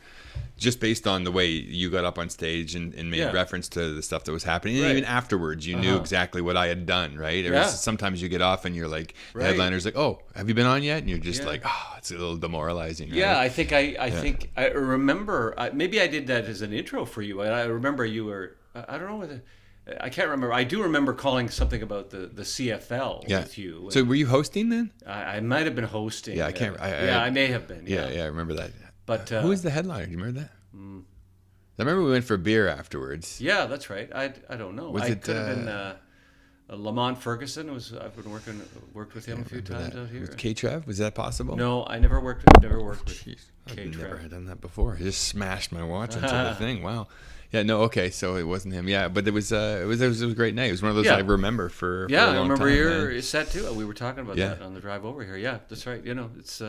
just based on the way you got up on stage and made reference to the stuff that was happening. And even afterwards, you knew exactly what I had done, right? Sometimes you get off and you're like, the headliner's like, oh, have you been on yet? And you're just like, oh, it's a little demoralizing. Right? Yeah, I think I remember, maybe I did that as an intro for you. I remember you were, I don't know whether... I can't remember. I do remember calling something about the CFL with you. So were you hosting then? I might have been hosting. Yeah, I can't. I may have been. Yeah, I remember that. But who was the headliner? Do you remember that? I remember we went for beer afterwards. Yeah, that's right. I don't know. It could have been Lamont Ferguson. I've been worked with him a few times out here. With K-Trev? Was that possible? No, I never worked with K-Trev. I've never had done that before. I just smashed my watch into the thing. Wow. Yeah, no, okay, so it wasn't him. Yeah, but it was a great night. It was one of those I remember for a long time. I remember your set too. We were talking about that on the drive over here. Yeah, that's right. It's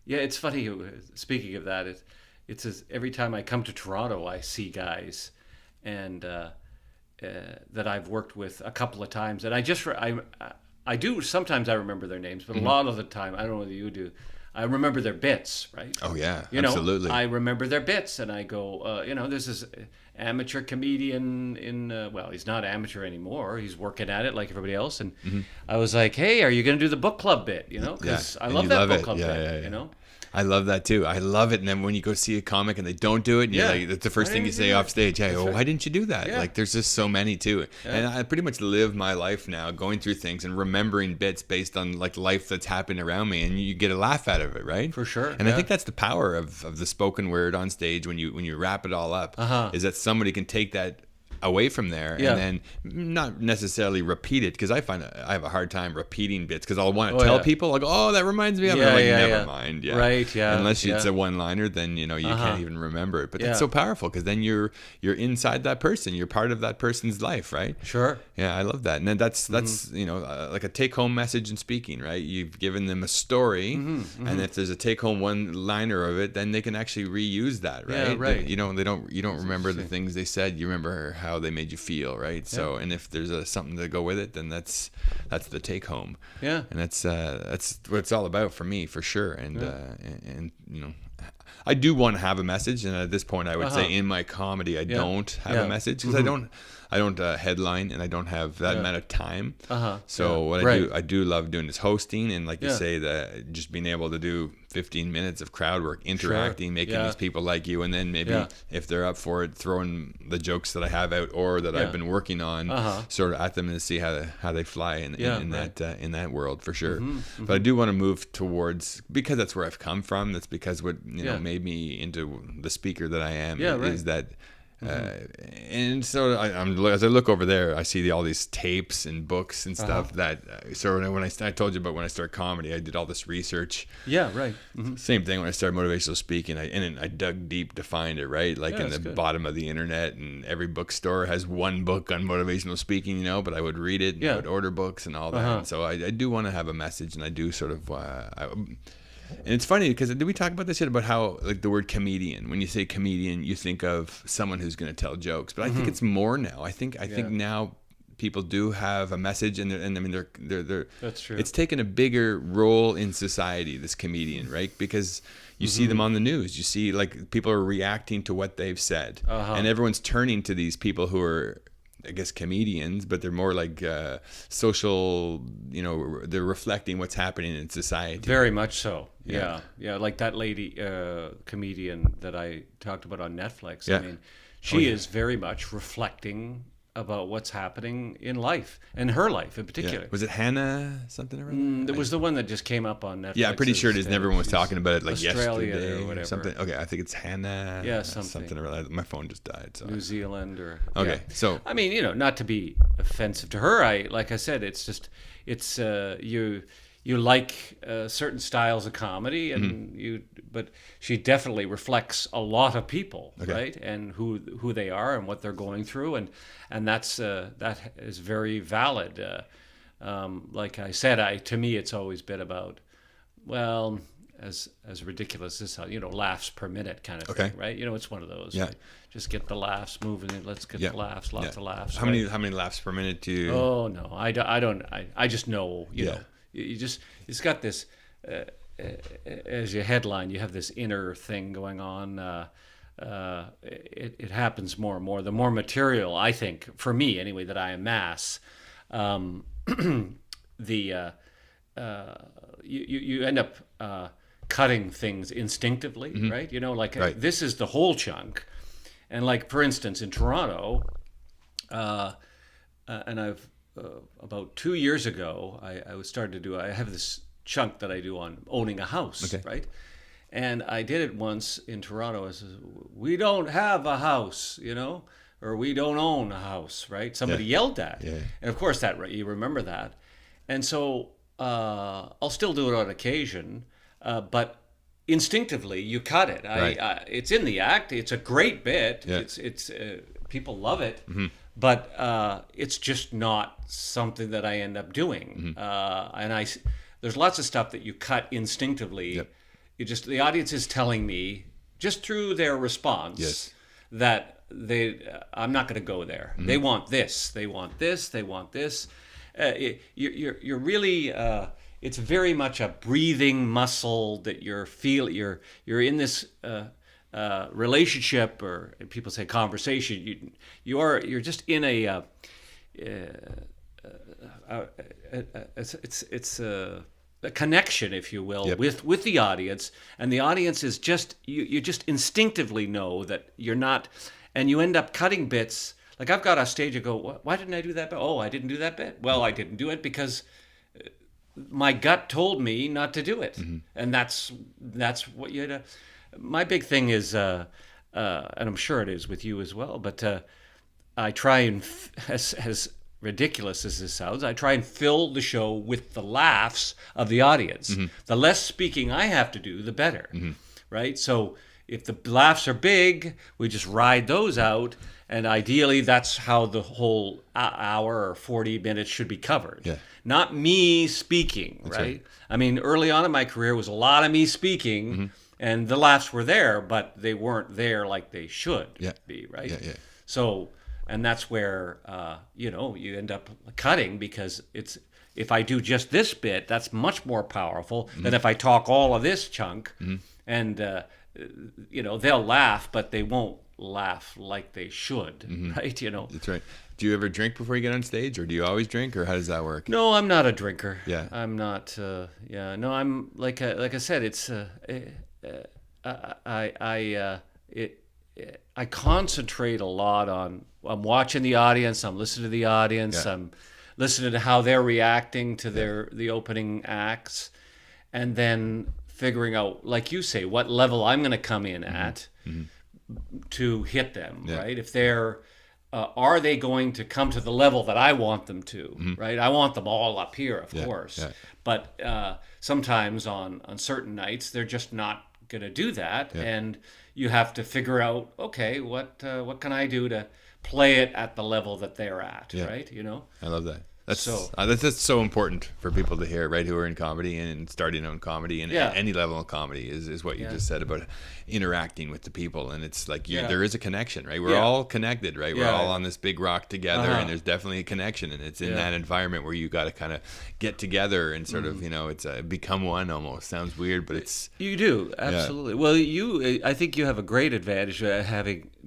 it's funny. Speaking of that, it's every time I come to Toronto, I see guys and that I've worked with a couple of times, and I do sometimes I remember their names, but a lot of the time I don't know whether you do. I remember their bits, right? Oh yeah, absolutely. I remember their bits, and I go, this is amateur comedian he's not amateur anymore. He's working at it like everybody else. And I was like, hey, are you going to do the book club bit? Because I love that book club bit. I love that too. I love it. And then when you go see a comic and they don't do it, and you're like, that's the first thing you say off stage. Hey, why didn't you do that? Yeah. Like, there's just so many too. Yeah. And I pretty much live my life now going through things and remembering bits based on like life that's happening around me, and you get a laugh out of it, right? For sure. And I think that's the power of the spoken word on stage when you wrap it all up, is that somebody can take that away from there and then not necessarily repeat it, because I find I have a hard time repeating bits because I'll want to tell people like, oh, that reminds me of it. I'm like, never mind. Right. Yeah. Unless it's a one-liner, then you can't even remember it. But that's so powerful because then you're inside that person. You're part of that person's life, right? Sure. Yeah, I love that. And then that's like a take-home message in speaking, right? You've given them a story, and if there's a take-home one-liner of it, then they can actually reuse that, right? Yeah, right. You don't remember the things they said. You remember how they made you feel, right? So, and if there's something to go with it, then that's the take home. Yeah, and that's what it's all about for me, for sure. And I do want to have a message, and at this point, I would say in my comedy, I don't have a message because I don't headline, and I don't have that amount of time. So what I do love doing is hosting, and like you say, that just being able to do 15 minutes of crowd work, interacting, making these people like you, and then maybe if they're up for it, throwing the jokes that I have out or that I've been working on sort of at them and see how they fly in that world, for sure. But I do want to move towards, because that's where I've come from. That's because what made me into the speaker that I am is that. And so as I look over there, I see all these tapes and books and stuff that. So when I told you about when I started comedy, I did all this research. Yeah, right. Same thing when I started motivational speaking. I dug deep to find it, right? Like in the bottom of the internet, and every bookstore has one book on motivational speaking, But I would read it, and I would order books and all that. And so I do want to have a message, and I do sort of. And it's funny because did we talk about this yet about how like the word comedian? When you say comedian, you think of someone who's going to tell jokes, but I think it's more now. I think now people do have a message, and I mean they're. That's true. It's taken a bigger role in society. This comedian, right? Because you see them on the news. You see like people are reacting to what they've said, and everyone's turning to these people who are, I guess, comedians, but they're more like social, they're reflecting what's happening in society. Very much so. Yeah. Like that lady comedian that I talked about on Netflix. Yeah. I mean, she is very much reflecting about what's happening in life, and her life in particular. Yeah. Was it Hannah something or other? There was the one that just came up on Netflix. Yeah, I'm pretty sure it is, and everyone was talking about it like Australia yesterday or whatever. something. Okay, I think it's Hannah. Yeah, something or other. My phone just died. So. New Zealand or... Okay, so... I mean, not to be offensive to her, like I said, it's just, you like certain styles of comedy, and but she definitely reflects a lot of people, right? And who they are and what they're going through, and that is very valid. Like I said, to me, it's always been about, well, as ridiculous as laughs per minute kind of thing, right? It's one of those. Yeah. Right? Just get the laughs moving. Let's get the laughs. Lots of laughs. How many laughs per minute do you? Oh no, I don't. I just know. You know, it's got this. As your headline, you have this inner thing going on. It happens more and more. The more material, I think, for me anyway, that I amass, you end up cutting things instinctively, right? This is the whole chunk, and like for instance in Toronto, and I've about 2 years ago, I was starting to do. I have this chunk that I do on owning a house, right? And I did it once in Toronto. I said, "We don't have a house, or we don't own a house," right? Somebody yelled that, and of course you remember that, and so I'll still do it on occasion, but instinctively you cut it. It's in the act. It's a great bit. It's people love it, but it's just not something that I end up doing. And there's lots of stuff that you cut instinctively. The audience is telling me just through their response that I'm not going to go there. They want this. They want this. They want this. You're really. It's very much a breathing muscle that you're in this relationship, or people say conversation. You're just in a. It's a connection, if you will, with the audience, and the audience is just you just instinctively know that you're not, and you end up cutting bits. Like I've got a stage, I go, why didn't I do that bit? Oh, I didn't do that bit. Well, I didn't do it because my gut told me not to do it, and that's what you had to. My big thing is, and I'm sure it is with you as well, but I try and, as ridiculous as this sounds, I try and fill the show with the laughs of the audience. The less speaking I have to do, the better, right? So if the laughs are big, we just ride those out, and ideally that's how the whole hour or 40 minutes should be covered. Not me speaking, right? I mean, early on in my career was a lot of me speaking, and the laughs were there, but they weren't there like they should be, right? So, and that's where, you end up cutting, because if I do just this bit, that's much more powerful than if I talk all of this chunk, and, they'll laugh, but they won't laugh like they should, right? That's right. Do you ever drink before you get on stage, or do you always drink, or how does that work? No, I'm not a drinker. I'm not. No, I'm like I said. It's I concentrate a lot on. I'm watching the audience. I'm listening to the audience. I'm listening to how they're reacting to the opening acts, and then figuring out, like you say, what level I'm going to come in at to hit them, right? If they're are they going to come to the level that I want them to, right? I want them all up here, of course. But sometimes on certain nights, they're just not going to do that. And you have to figure out, okay, what can I do to play it at the level that they're at, right? I love that. That's so important for people to hear, right? Who are in comedy and starting out in comedy and any level of comedy is what you just said about interacting with the people, and it's like there is a connection, right? We're all connected, right? We're all on this big rock together, and there's definitely a connection, and it's in that environment where you got to kind of get together and sort of it's become one almost. Sounds weird, but it's you do absolutely. Well, I think you have a great advantage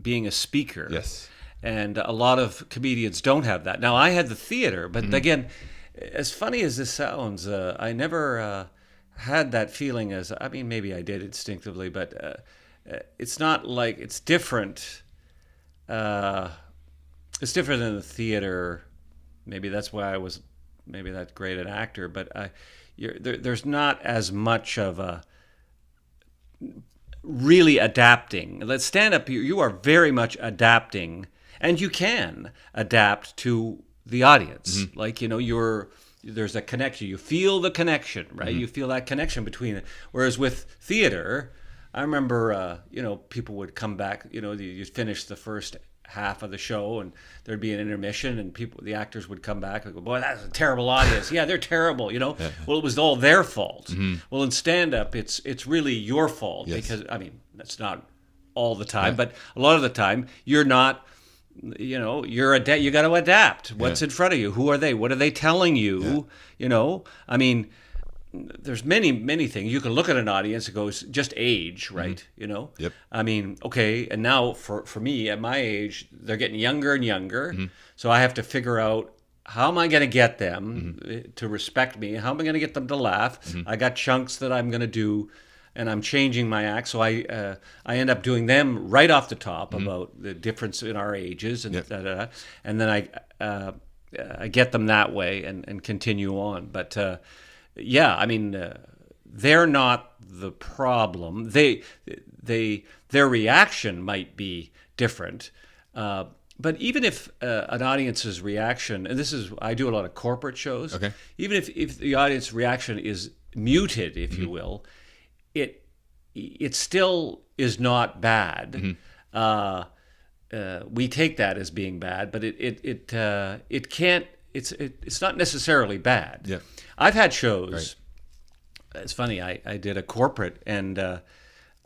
being a speaker. Yes. And a lot of comedians don't have that. Now, I had the theater, but again, as funny as this sounds, I never had that feeling maybe I did instinctively, but it's not like it's different. It's different in the theater. Maybe that's why I was maybe that great an actor, but there's not as much of a really adapting. Let's stand up. You are very much adapting. And you can adapt to the audience. Like, there's a connection. You feel the connection, right? You feel that connection between it. Whereas with theater, I remember, people would come back, you'd finish the first half of the show and there'd be an intermission and the actors would come back and go, boy, that's a terrible audience. Yeah, they're terrible, Well, it was all their fault. Well, in stand-up, it's really your fault because, that's not all the time, but a lot of the time, you're not... you got to adapt. What's in front of you? Who are they? What are they telling you? There's many things. You can look at an audience and go, just age, right? Yep. Okay, and now for me, at my age, they're getting younger and younger. So I have to figure out, how am I going to get them to respect me? How am I going to get them to laugh? I got chunks that I'm going to do, and I'm changing my act, so I end up doing them right off the top about the difference in our ages, and and then I get them that way and continue on. But they're not the problem. Their reaction might be different. But even if an audience's reaction, and I do a lot of corporate shows, even if the audience reaction is muted, if you will, it still is not bad. We take that as being bad, but it can't. It's not necessarily bad. Yeah. I've had shows. Right. It's funny. I did a corporate, and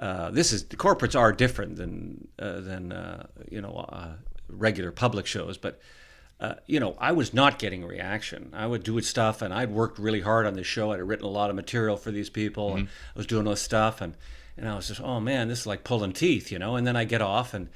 corporates are different than regular public shows, but. I was not getting a reaction. I would do stuff, and I'd worked really hard on this show. I'd written a lot of material for these people, and I was doing all this stuff, and I was just, oh man, this is like pulling teeth, And then I get off, and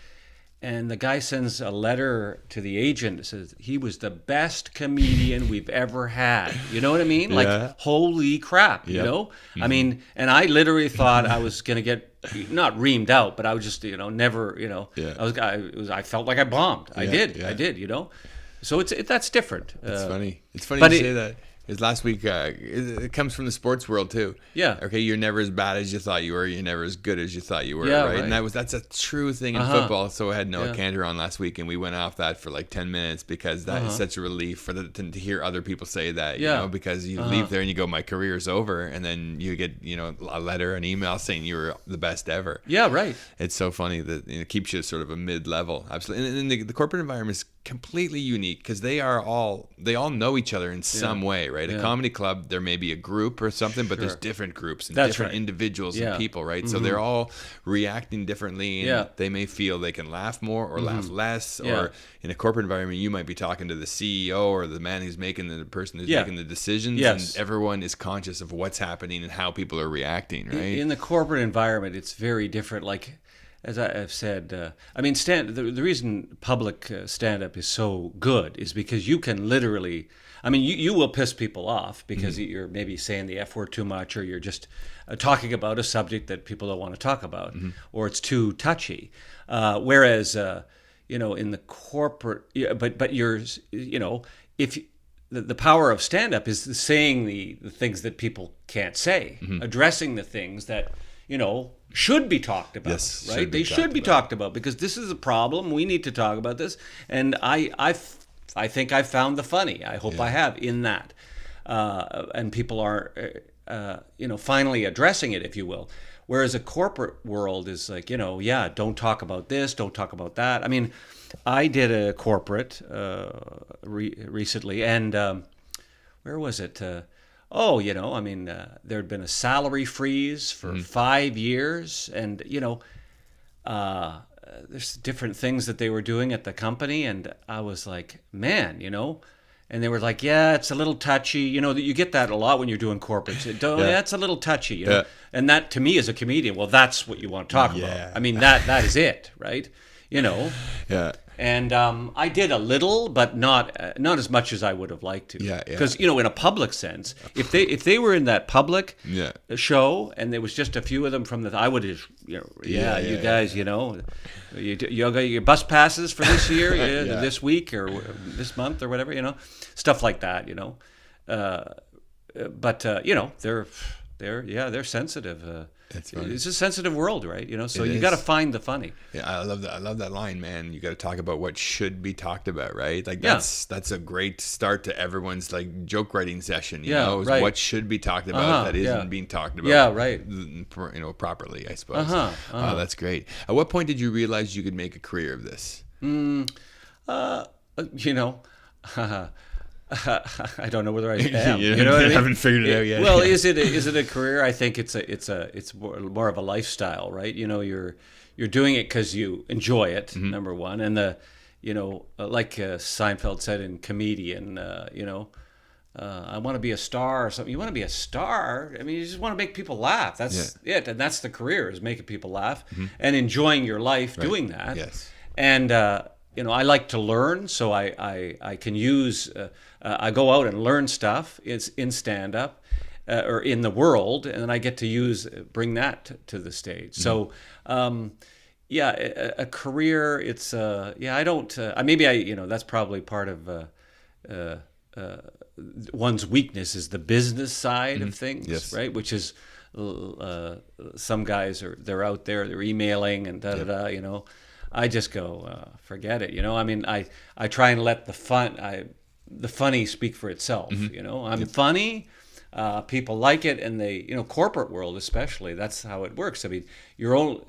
the guy sends a letter to the agent that says he was the best comedian we've ever had. You know what I mean? Like, holy crap, and I literally thought I was gonna get not reamed out, but I was just, never, I felt like I bombed. I did. So that's different. It's funny. It's funny you say that. Because last week, it comes from the sports world too. Yeah. Okay, you're never as bad as you thought you were. You're never as good as you thought you were. Yeah, right. And that's a true thing in football. So I had Noah Cantor on last week, and we went off that for like 10 minutes because that is such a relief to hear other people say that. Because you leave there and you go, my career's over, and then you get a letter, an email saying you were the best ever. Yeah, right. It's so funny that it keeps you sort of a mid-level. Absolutely. And the corporate environment is completely unique because they all know each other in some way, right? A comedy club, there may be a group or something, but there's different groups and different individuals and people, right? So they're all reacting differently, and they may feel they can laugh more or laugh less. Or in a corporate environment, you might be talking to the CEO or the man who's making the person who's making the decisions, and everyone is conscious of what's happening and how people are reacting, right? In the corporate environment, it's very different. Like, as I've said, the reason public stand-up is so good is because you can literally, you will piss people off because you're maybe saying the F word too much, or you're just talking about a subject that people don't want to talk about, or it's too touchy. Whereas, in the corporate, but you're, if the power of stand-up is saying the things that people can't say, addressing the things that, should be talked about, right? They should be talked about because this is a problem. We need to talk about this. And I think I found the funny. I hope I have in that. And people are, finally addressing it, if you will. Whereas a corporate world is like, don't talk about this, don't talk about that. I did a corporate recently, and where was it? There had been a salary freeze for 5 years, and there's different things that they were doing at the company, and I was like, man, and they were like, yeah, it's a little touchy. You get that a lot when you're doing corporates. It's a little touchy, And that, to me, as a comedian, well, that's what you want to talk about. I mean, that is it, right? Yeah. And I did a little, but not as much as I would have liked to. Yeah. Because in a public sense, if they were in that public show and there was just a few of them from I would just you guys, you got your bus passes for this year, this week or this month or whatever, stuff like that, But they're sensitive. That's funny. It's a sensitive world, right? So you got to find the funny. Yeah, I love that line, man. You got to talk about what should be talked about, right? Like that's a great start to everyone's like joke writing session. Right. What should be talked about that isn't being talked about. Yeah, right. Properly, I suppose. Oh, that's great. At what point did you realize you could make a career of this? I don't know whether I am. You know what I mean? Haven't figured it out yet. Well, is it a career? I think it's more of a lifestyle, right? You're doing it because you enjoy it. Number one, and like Seinfeld said in Comedian, I want to be a star or something. You want to be a star? I mean, you just want to make people laugh. That's it, and that's the career, is making people laugh and enjoying your life doing that. Yes, and. I like to learn, so I can use. I go out and learn stuff. It's in stand-up or in the world, and then I get to bring that to the stage. So, a career. It's I don't. Maybe that's probably part of one's weakness is the business side of things, right? Which is some guys they're out there, they're emailing and I just go, forget it. I try and let the funny speak for itself. I'm funny. People like it, and they, corporate world especially. That's how it works. I mean,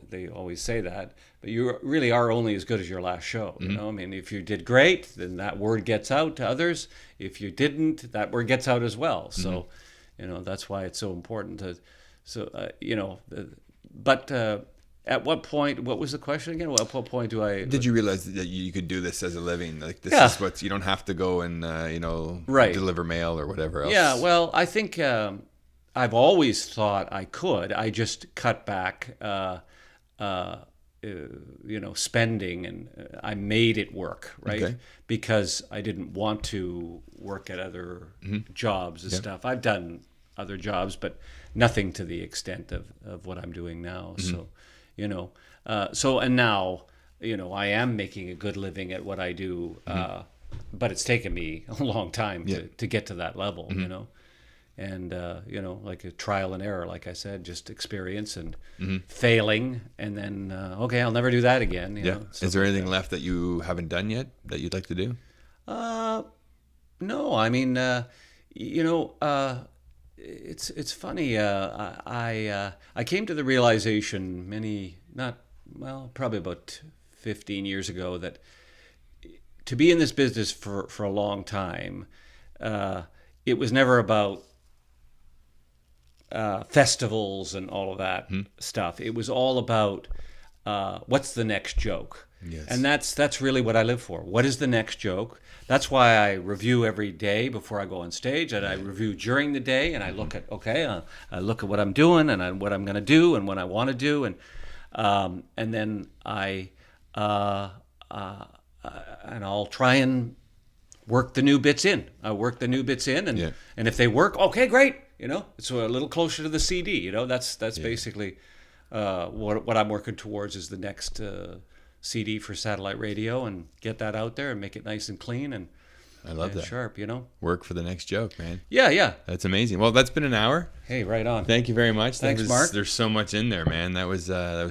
they always say that, but you really are only as good as your last show. If you did great, then that word gets out to others. If you didn't, that word gets out as well. So, that's why it's so important to. So, at what point? What was the question again? At what point did you realize that you could do this as a living? Like this is what you don't have to go and deliver mail or whatever else. Yeah, well, I think I've always thought I could. I just cut back, spending, and I made it work, right? Because I didn't want to work at other jobs and stuff. I've done other jobs, but nothing to the extent of what I'm doing now. So. And now, I am making a good living at what I do, but it's taken me a long time to get to that level, and, like a trial and error, like I said, just experience and failing, and then, okay, I'll never do that again. Is there anything left that you haven't done yet that you'd like to do? No, I mean, It's funny. I came to the realization probably about 15 years ago, that to be in this business for a long time, it was never about festivals and all of that stuff. It was all about what's the next joke. Yes. And that's really what I live for. What is the next joke? That's why I review every day before I go on stage, and I review during the day, and I look at I look at what I'm doing and what I'm going to do and what I want to do, and then and I'll try and work the new bits in. I work the new bits in, and if they work, okay, great. It's a little closer to the CD. That's basically what I'm working towards, is the next CD for satellite radio, and get that out there and make it nice and clean and I love that. Sharp, Work for the next joke, man. Yeah. That's amazing. Well, that's been an hour. Hey, right on. Thank you very much. Thanks, Mark. There's so much in there, man. That was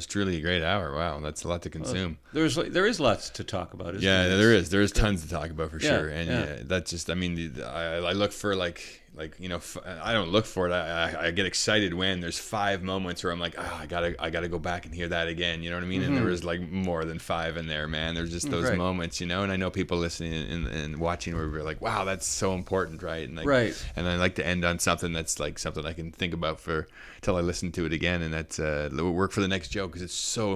truly a great hour. Wow, that's a lot to consume. There is lots to talk about, isn't there? There is. There is tons to talk about for sure. And that's just, I look for, like, Like, I don't look for it. I get excited when there's 5 moments where I'm like, I gotta go back and hear that again. You know what I mean? And there was like more than 5 in there, man. There's just those moments, and I know people listening and watching where we're like, wow, that's so important, right? And like, and I like to end on something that's like something I can think about for till I listen to it again, and that's work for the next joke, because it's so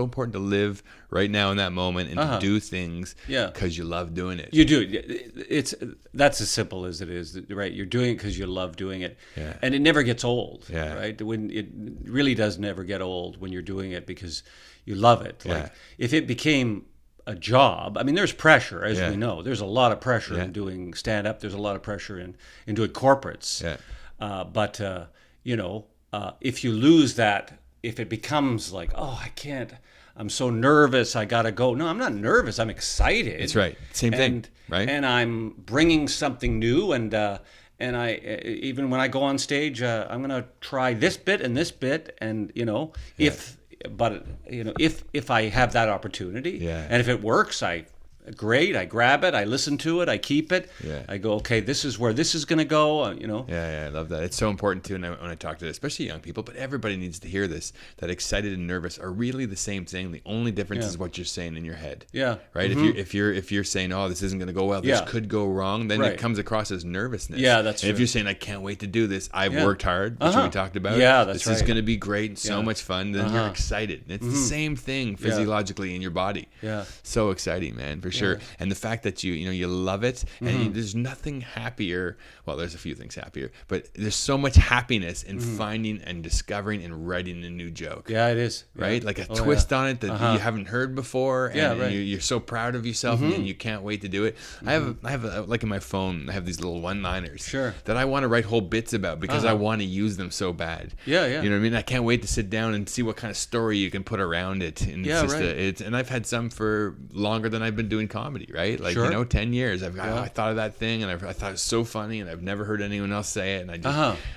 important to live right now in that moment and to do things because you love doing it. You do. That's as simple as it is, right? You're doing it because you love doing it, and it never gets old, right? When it really does never get old when you're doing it because you love it. Like if it became a job, I mean, there's pressure, as we know. There's a lot of pressure in doing stand-up. There's a lot of pressure in doing corporates. But if you lose that, if it becomes like, oh, I can't, I'm so nervous, I gotta go. No, I'm not nervous. I'm excited. That's right. Same thing, right? And I'm bringing something new, and I even when I go on stage, I'm gonna try this bit and this bit, and if I have that opportunity, and if it works, I grab it, I listen to it, I keep it. I go, okay, this is where this is going to go, I love that. It's so important too, and when I talk to especially young people, but everybody needs to hear this, that excited and nervous are really the same thing. The only difference is what you're saying in your head. Right? If you're saying, oh, this isn't going to go well, this could go wrong, then it comes across as nervousness. That's true. If you're saying, I can't wait to do this, I've worked hard, which we talked about. This is going to be great and so much fun, then you're excited. And it's the same thing physiologically in your body. So exciting, man, for sure. And the fact that you love it, and there's nothing happier. Well, there's a few things happier, but there's so much happiness in finding and discovering and writing a new joke. It is. Right? Like a twist on it that you haven't heard before, and you're so proud of yourself, and you can't wait to do it. I have like in my phone, I have these little one-liners that I want to write whole bits about because I want to use them so bad. You know what I mean? I can't wait to sit down and see what kind of story you can put around it. And it's and I've had some for longer than I've been doing comedy, right? Like 10 years. I thought of that thing, and I thought it was so funny, and I've never heard anyone else say it, and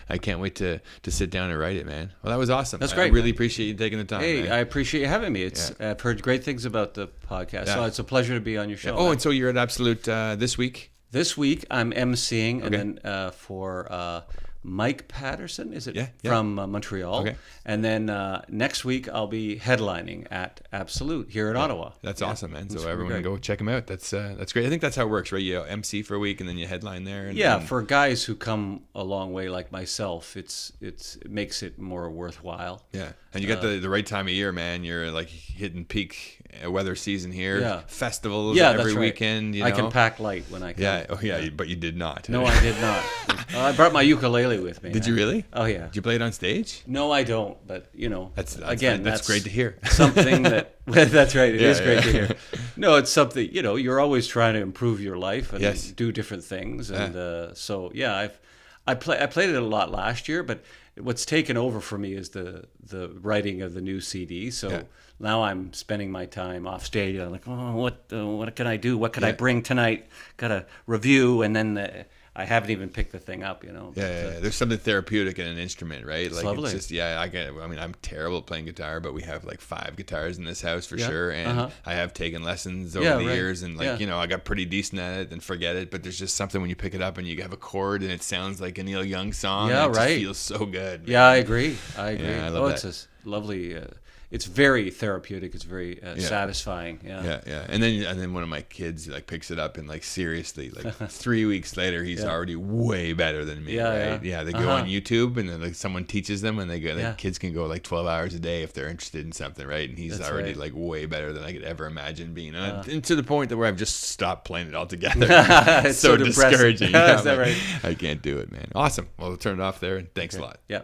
I can't wait to sit down and write it, man. Well, that was awesome. That's great. I really appreciate you taking the time. Hey, man. I appreciate you having me. I've heard great things about the podcast, so it's a pleasure to be on your show. Oh, and so you're at Absolute this week? This week I'm emceeing, and then for Mike Patterson, is it? From Montreal. And then next week I'll be headlining at Absolute here in Ottawa. That's awesome, man. So everyone go check him out. That's great. I think that's how it works, right? You MC for a week and then you headline there. And for guys who come a long way like myself, it makes it more worthwhile. And you got the right time of year, man. You're like hitting peak weather season here. Festivals every weekend. I can pack light when I can. But you did not. No, I did not. I brought my ukulele with me. Did you really? Oh yeah. Did you play it on stage? No, I don't. But that's great to hear. Something that that's right. It is great to hear. No, it's something you're always trying to improve your life and do different things, and I played it a lot last year, but what's taken over for me is the writing of the new CD. So now I'm spending my time off stage. I'm like, oh, what can I do? What can I bring tonight? Got a review, and then I haven't even picked the thing up, There's something therapeutic in an instrument, right? It's like lovely. It's just I'm terrible at playing guitar, but we have like 5 guitars in this house for sure, and I have taken lessons over the years, and I got pretty decent at it, and forget it. But there's just something when you pick it up and you have a chord and it sounds like a Neil Young song. It just feels so good. Man. Yeah, I agree. I love that. It's a lovely. It's very therapeutic. It's very satisfying. Yeah. And then one of my kids picks it up and seriously 3 weeks later he's already way better than me. Right? They go on YouTube and then someone teaches them, and they go. Kids can go 12 hours a day if they're interested in something, right? And he's already way better than I could ever imagine being. And to the point where I've just stopped playing it altogether. It's so discouraging. Is that right? I can't do it, man. Awesome. Well, we'll turn it off there, and thanks a lot. Yeah.